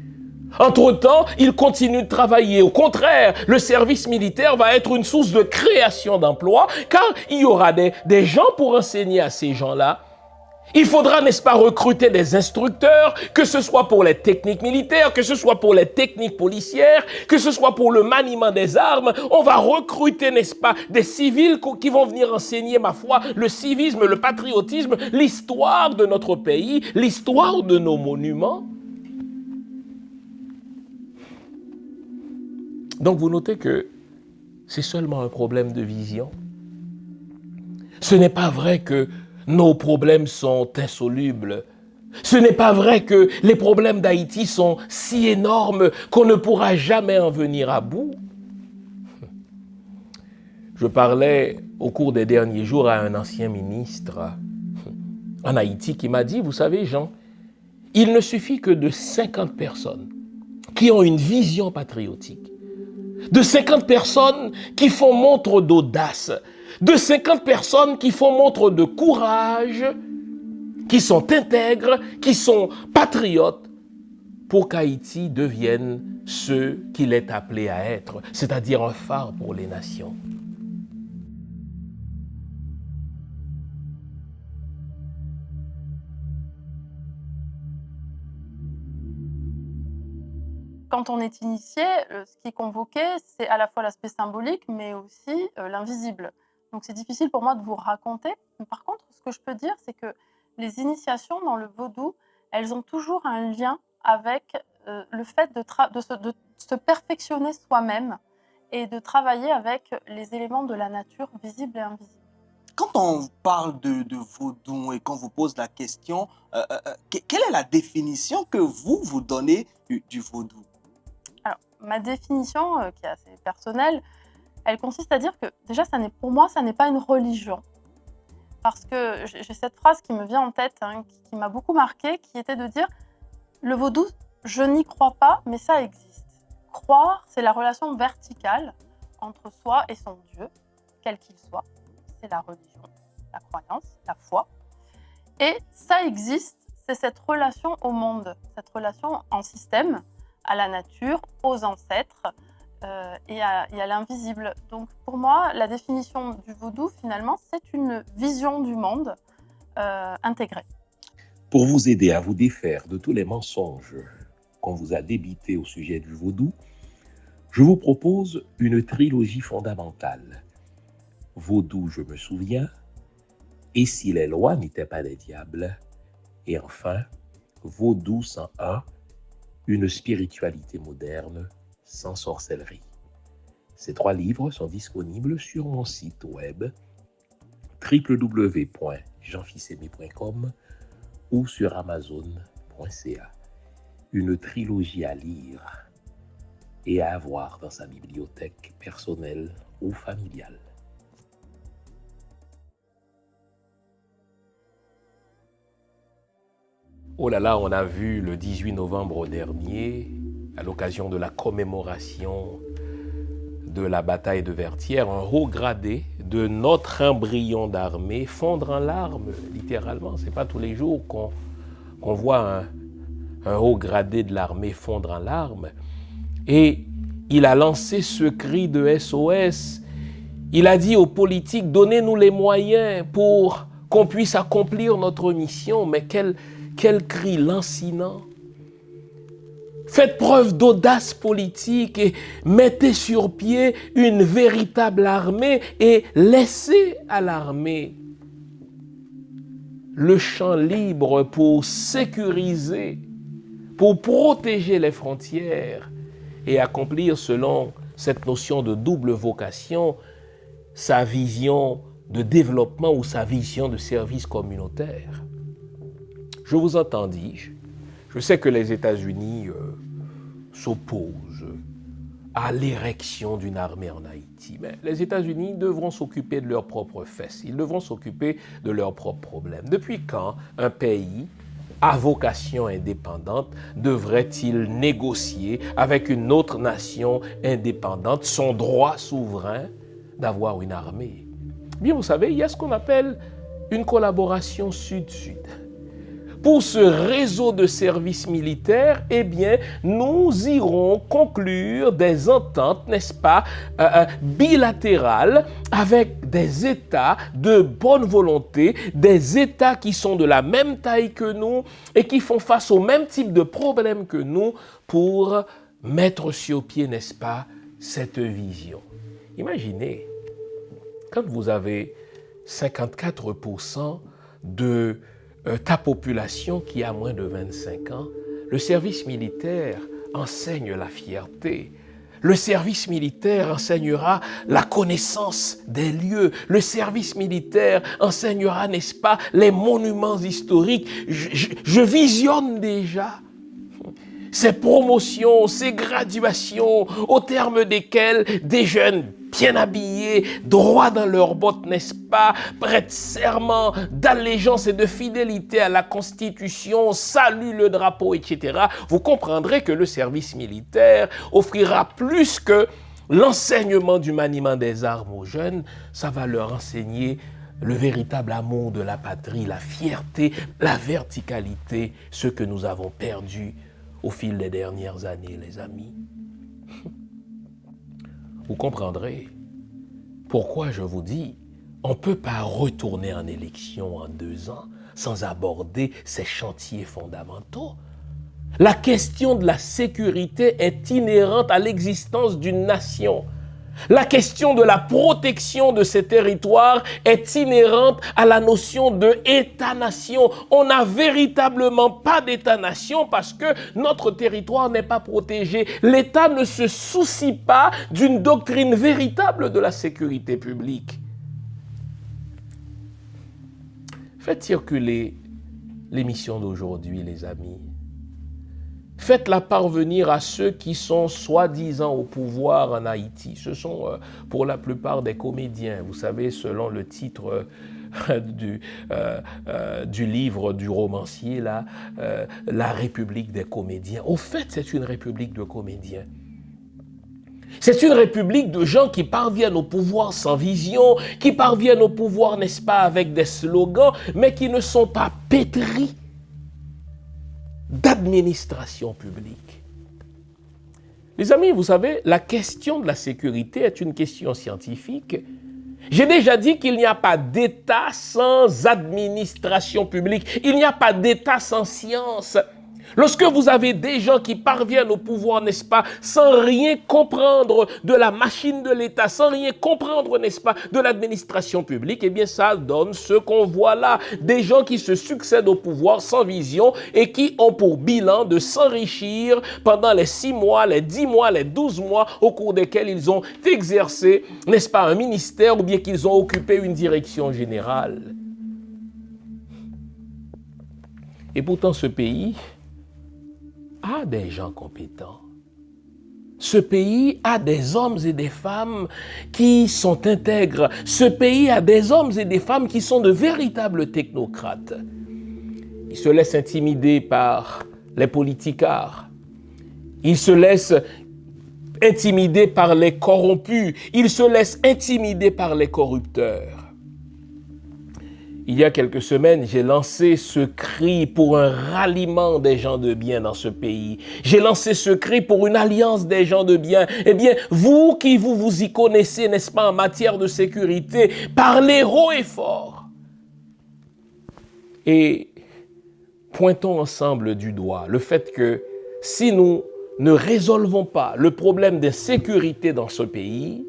Speaker 1: Entre-temps, ils continuent de travailler. Au contraire, le service militaire va être une source de création d'emplois, car il y aura des gens pour enseigner à ces gens-là. Il faudra, n'est-ce pas, recruter des instructeurs, que ce soit pour les techniques militaires, que ce soit pour les techniques policières, que ce soit pour le maniement des armes. On va recruter, n'est-ce pas, des civils qui vont venir enseigner, ma foi, le civisme, le patriotisme, l'histoire de notre pays, l'histoire de nos monuments. Donc vous notez que c'est seulement un problème de vision. Ce n'est pas vrai que nos problèmes sont insolubles. Ce n'est pas vrai que les problèmes d'Haïti sont si énormes qu'on ne pourra jamais en venir à bout. Je parlais au cours des derniers jours à un ancien ministre en Haïti qui m'a dit, vous savez Jean, il ne suffit que de 50 personnes qui ont une vision patriotique, de 50 personnes qui font montre d'audace, de 50 personnes qui font montre de courage, qui sont intègres, qui sont patriotes, pour qu'Haïti devienne ce qu'il est appelé à être, c'est-à-dire un phare pour les nations.
Speaker 2: Quand on est initié, ce qui est convoqué, c'est à la fois l'aspect symbolique, mais aussi l'invisible. Donc c'est difficile pour moi de vous raconter. Mais par contre, ce que je peux dire, c'est que les initiations dans le vaudou, elles ont toujours un lien avec le fait de se perfectionner soi-même et de travailler avec les éléments de la nature visibles et invisibles.
Speaker 3: Quand on parle de vaudou et qu'on vous pose la question, quelle est la définition que vous donnez du vaudou?
Speaker 2: Alors, ma définition, qui est assez personnelle, elle consiste à dire que déjà, pour moi, ça n'est pas une religion. Parce que j'ai cette phrase qui me vient en tête, qui m'a beaucoup marquée, qui était de dire « Le vaudou, je n'y crois pas, mais ça existe. Croire, c'est la relation verticale entre soi et son Dieu, quel qu'il soit. C'est la religion, la croyance, la foi. Et ça existe, c'est cette relation au monde, cette relation en système, à la nature, aux ancêtres et à l'invisible. Donc pour moi, la définition du vaudou, finalement, c'est une vision du monde intégrée.
Speaker 1: Pour vous aider à vous défaire de tous les mensonges qu'on vous a débités au sujet du vaudou, je vous propose une trilogie fondamentale. Vaudou, je me souviens, et si les lois n'étaient pas des diables, et enfin, Vaudou 101, une spiritualité moderne sans sorcellerie. Ces 3 livres sont disponibles sur mon site web www.jeanfils-aimé.com ou sur amazon.ca. Une trilogie à lire et à avoir dans sa bibliothèque personnelle ou familiale. Oh là là, on a vu le 18 novembre dernier, à l'occasion de la commémoration de la bataille de Vertières, un haut gradé de notre embryon d'armée fondre en larmes, littéralement. Ce n'est pas tous les jours qu'on voit un haut gradé de l'armée fondre en larmes. Et il a lancé ce cri de SOS. Il a dit aux politiques, donnez-nous les moyens pour qu'on puisse accomplir notre mission. Mais quel cri lancinant! Faites preuve d'audace politique et mettez sur pied une véritable armée et laissez à l'armée le champ libre pour sécuriser, pour protéger les frontières et accomplir selon cette notion de double vocation sa vision de développement ou sa vision de service communautaire. Je vous entends, dis-je. Je sais que les États-Unis s'opposent à l'érection d'une armée en Haïti. Mais les États-Unis devront s'occuper de leurs propres fesses, ils devront s'occuper de leurs propres problèmes. Depuis quand un pays à vocation indépendante devrait-il négocier avec une autre nation indépendante son droit souverain d'avoir une armée? Bien, vous savez, il y a ce qu'on appelle une collaboration sud-sud. Pour ce réseau de services militaires, eh bien, nous irons conclure des ententes, n'est-ce pas, bilatérales avec des États de bonne volonté, des États qui sont de la même taille que nous et qui font face au même type de problèmes que nous pour mettre sur pied, n'est-ce pas, cette vision. Imaginez, quand vous avez 54% de ta population qui a moins de 25 ans, le service militaire enseigne la fierté. Le service militaire enseignera la connaissance des lieux. Le service militaire enseignera, n'est-ce pas, les monuments historiques. Je visionne déjà ces promotions, ces graduations, au terme desquelles des jeunes bien habillés, droits dans leurs bottes, n'est-ce pas, prêtent serment d'allégeance et de fidélité à la Constitution, saluent le drapeau, etc. Vous comprendrez que le service militaire offrira plus que l'enseignement du maniement des armes aux jeunes. Ça va leur enseigner le véritable amour de la patrie, la fierté, la verticalité, ce que nous avons perdu au fil des dernières années, les amis. Vous comprendrez pourquoi je vous dis, on ne peut pas retourner en élection en 2 ans sans aborder ces chantiers fondamentaux. La question de la sécurité est inhérente à l'existence d'une nation. La question de la protection de ces territoires est inhérente à la notion de État-nation. On n'a véritablement pas d'État-nation parce que notre territoire n'est pas protégé. L'État ne se soucie pas d'une doctrine véritable de la sécurité publique. Faites circuler l'émission d'aujourd'hui, les amis. Faites-la parvenir à ceux qui sont soi-disant au pouvoir en Haïti. Ce sont pour la plupart des comédiens. Vous savez, selon le titre du livre du romancier, là, La République des comédiens. Au fait, c'est une république de comédiens. C'est une république de gens qui parviennent au pouvoir sans vision, qui parviennent au pouvoir, n'est-ce pas, avec des slogans, mais qui ne sont pas pétris d'administration publique. Les amis, vous savez, la question de la sécurité est une question scientifique. J'ai déjà dit qu'il n'y a pas d'État sans administration publique. Il n'y a pas d'État sans science. Lorsque vous avez des gens qui parviennent au pouvoir, n'est-ce pas, sans rien comprendre de la machine de l'État, sans rien comprendre, n'est-ce pas, de l'administration publique, eh bien ça donne ce qu'on voit là. Des gens qui se succèdent au pouvoir sans vision et qui ont pour bilan de s'enrichir pendant les 6 mois, les 10 mois, les 12 mois au cours desquels ils ont exercé, n'est-ce pas, un ministère ou bien qu'ils ont occupé une direction générale. Et pourtant ce pays a des gens compétents. Ce pays a des hommes et des femmes qui sont intègres. Ce pays a des hommes et des femmes qui sont de véritables technocrates. Ils se laissent intimider par les politicards. Ils se laissent intimider par les corrompus. Ils se laissent intimider par les corrupteurs. Il y a quelques semaines, j'ai lancé ce cri pour un ralliement des gens de bien dans ce pays. J'ai lancé ce cri pour une alliance des gens de bien. Eh bien, vous qui vous y connaissez, n'est-ce pas, en matière de sécurité, parlez haut et fort. Et pointons ensemble du doigt le fait que si nous ne résolvons pas le problème d'insécurité dans ce pays,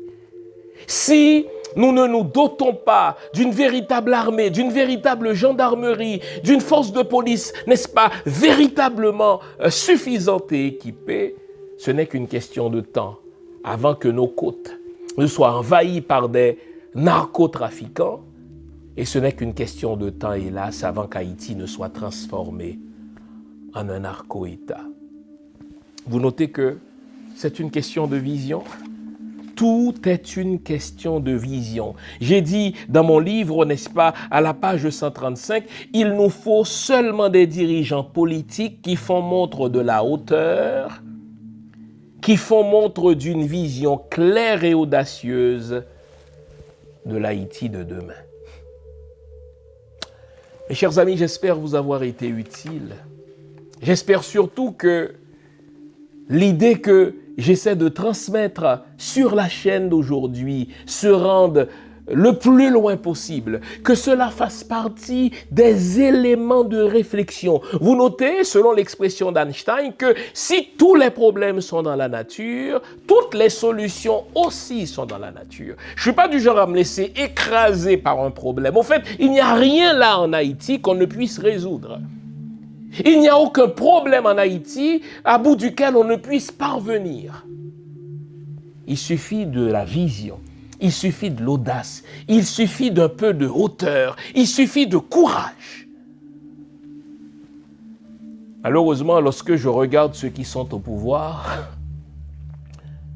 Speaker 1: si nous ne nous dotons pas d'une véritable armée, d'une véritable gendarmerie, d'une force de police, n'est-ce pas, véritablement suffisante et équipée, ce n'est qu'une question de temps avant que nos côtes ne soient envahies par des narcotrafiquants. Et ce n'est qu'une question de temps, hélas, avant qu'Haïti ne soit transformé en un narco-État. Vous notez que c'est une question de vision. Tout est une question de vision. J'ai dit dans mon livre, n'est-ce pas, à la page 135, il nous faut seulement des dirigeants politiques qui font montre de la hauteur, qui font montre d'une vision claire et audacieuse de l'Haïti de demain. Mes chers amis, j'espère vous avoir été utile. J'espère surtout que l'idée que j'essaie de transmettre sur la chaîne d'aujourd'hui se rende le plus loin possible, que cela fasse partie des éléments de réflexion. Vous notez, selon l'expression d'Einstein, que si tous les problèmes sont dans la nature, toutes les solutions aussi sont dans la nature. Je ne suis pas du genre à me laisser écraser par un problème. En fait, il n'y a rien là en Haïti qu'on ne puisse résoudre. Il n'y a aucun problème en Haïti à bout duquel on ne puisse parvenir. Il suffit de la vision, il suffit de l'audace, il suffit d'un peu de hauteur, il suffit de courage. Malheureusement, lorsque je regarde ceux qui sont au pouvoir,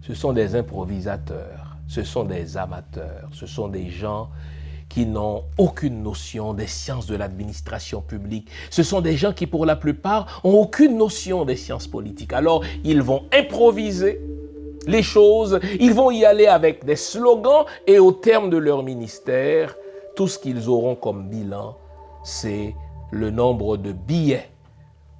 Speaker 1: ce sont des improvisateurs, ce sont des amateurs, ce sont des gens qui n'ont aucune notion des sciences de l'administration publique. Ce sont des gens qui, pour la plupart, n'ont aucune notion des sciences politiques. Alors, ils vont improviser les choses, ils vont y aller avec des slogans et au terme de leur ministère, tout ce qu'ils auront comme bilan, c'est le nombre de billets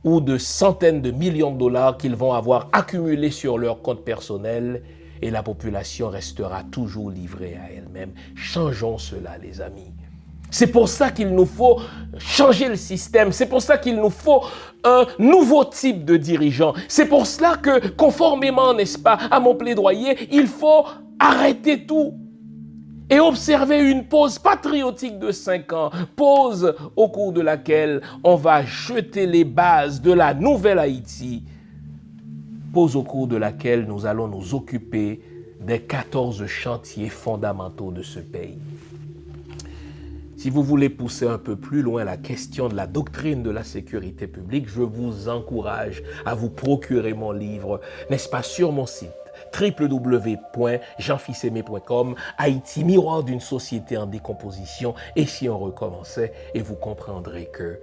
Speaker 1: ou de centaines de millions de dollars qu'ils vont avoir accumulés sur leur compte personnel. Et la population restera toujours livrée à elle-même. Changeons cela, les amis. C'est pour ça qu'il nous faut changer le système. C'est pour ça qu'il nous faut un nouveau type de dirigeant. C'est pour cela que, conformément, n'est-ce pas, à mon plaidoyer, il faut arrêter tout et observer une pause patriotique de 5 ans. Pause au cours de laquelle on va jeter les bases de la nouvelle Haïti. Pause au cours de laquelle nous allons nous occuper des 14 chantiers fondamentaux de ce pays. Si vous voulez pousser un peu plus loin la question de la doctrine de la sécurité publique, je vous encourage à vous procurer mon livre, n'est-ce pas, sur mon site www.jeanfils-aimé.com, Haïti, miroir d'une société en décomposition, et si on recommençait, et vous comprendrez que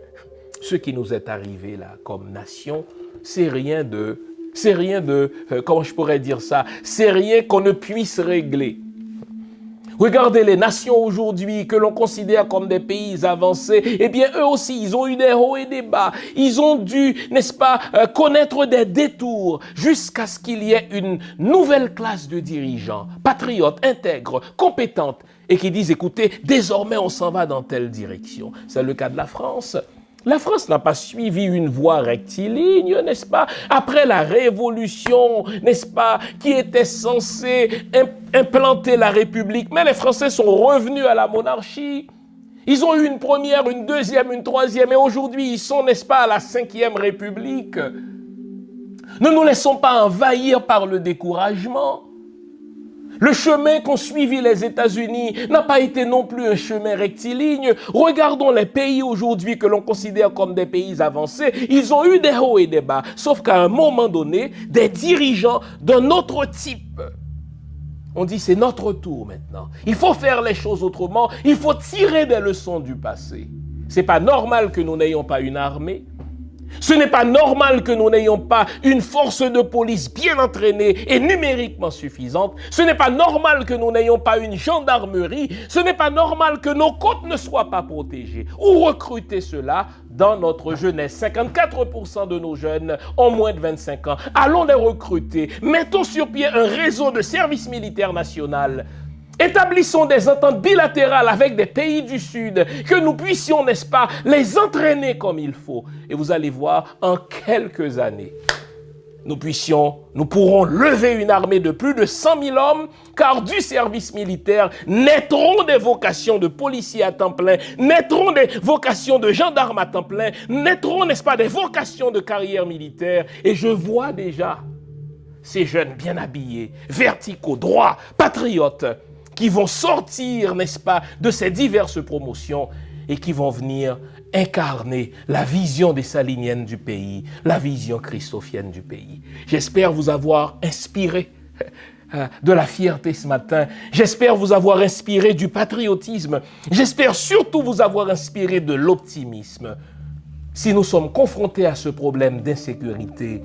Speaker 1: ce qui nous est arrivé là comme nation, c'est rien de, comment je pourrais dire ça, c'est rien qu'on ne puisse régler. Regardez les nations aujourd'hui que l'on considère comme des pays avancés, eh bien eux aussi, ils ont eu des hauts et des bas. Ils ont dû, n'est-ce pas, connaître des détours jusqu'à ce qu'il y ait une nouvelle classe de dirigeants, patriotes, intègres, compétentes, et qui disent, écoutez, désormais on s'en va dans telle direction. C'est le cas de la France. La France n'a pas suivi une voie rectiligne, n'est-ce pas? Après la Révolution, n'est-ce pas, qui était censée implanter la République. Mais les Français sont revenus à la monarchie. Ils ont eu une première, une deuxième, une troisième, et aujourd'hui, ils sont, n'est-ce pas, à la 5e République. Ne nous laissons pas envahir par le découragement. Le chemin qu'ont suivi les États-Unis n'a pas été non plus un chemin rectiligne. Regardons les pays aujourd'hui que l'on considère comme des pays avancés. Ils ont eu des hauts et des bas. Sauf qu'à un moment donné, des dirigeants d'un autre type. On dit c'est notre tour maintenant. Il faut faire les choses autrement. Il faut tirer des leçons du passé. C'est pas normal que nous n'ayons pas une armée. Ce n'est pas normal que nous n'ayons pas une force de police bien entraînée et numériquement suffisante. Ce n'est pas normal que nous n'ayons pas une gendarmerie. Ce n'est pas normal que nos côtes ne soient pas protégées. Où recruter cela dans notre jeunesse? 54% de nos jeunes ont moins de 25 ans. Allons les recruter. Mettons sur pied un réseau de service militaire national. Établissons des ententes bilatérales avec des pays du Sud, que nous puissions, n'est-ce pas, les entraîner comme il faut. Et vous allez voir, en quelques années, nous pourrons lever une armée de plus de 100 000 hommes, car du service militaire naîtront des vocations de policiers à temps plein, naîtront des vocations de gendarmes à temps plein, naîtront, n'est-ce pas, des vocations de carrière militaire. Et je vois déjà ces jeunes bien habillés, verticaux, droits, patriotes, qui vont sortir, n'est-ce pas, de ces diverses promotions et qui vont venir incarner la vision dessalinienne du pays, la vision christophienne du pays. J'espère vous avoir inspiré de la fierté ce matin. J'espère vous avoir inspiré du patriotisme. J'espère surtout vous avoir inspiré de l'optimisme. Si nous sommes confrontés à ce problème d'insécurité,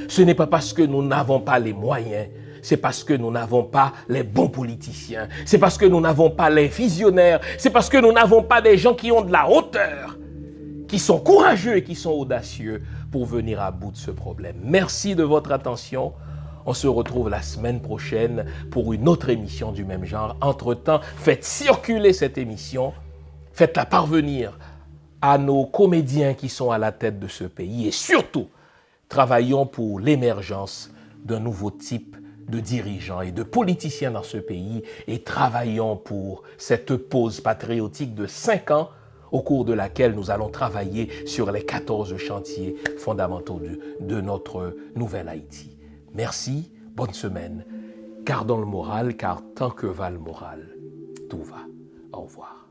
Speaker 1: ce n'est pas parce que nous n'avons pas les moyens, c'est parce que nous n'avons pas les bons politiciens, c'est parce que nous n'avons pas les visionnaires, c'est parce que nous n'avons pas des gens qui ont de la hauteur, qui sont courageux et qui sont audacieux pour venir à bout de ce problème. Merci de votre attention. On se retrouve la semaine prochaine pour une autre émission du même genre. Entre-temps, faites circuler cette émission, faites-la parvenir à nos comédiens qui sont à la tête de ce pays et surtout, travaillons pour l'émergence d'un nouveau type de dirigeants et de politiciens dans ce pays et travaillons pour cette pause patriotique de 5 ans au cours de laquelle nous allons travailler sur les 14 chantiers fondamentaux de notre nouvelle Haïti. Merci, bonne semaine. Gardons le moral, car tant que va le moral, tout va. Au revoir.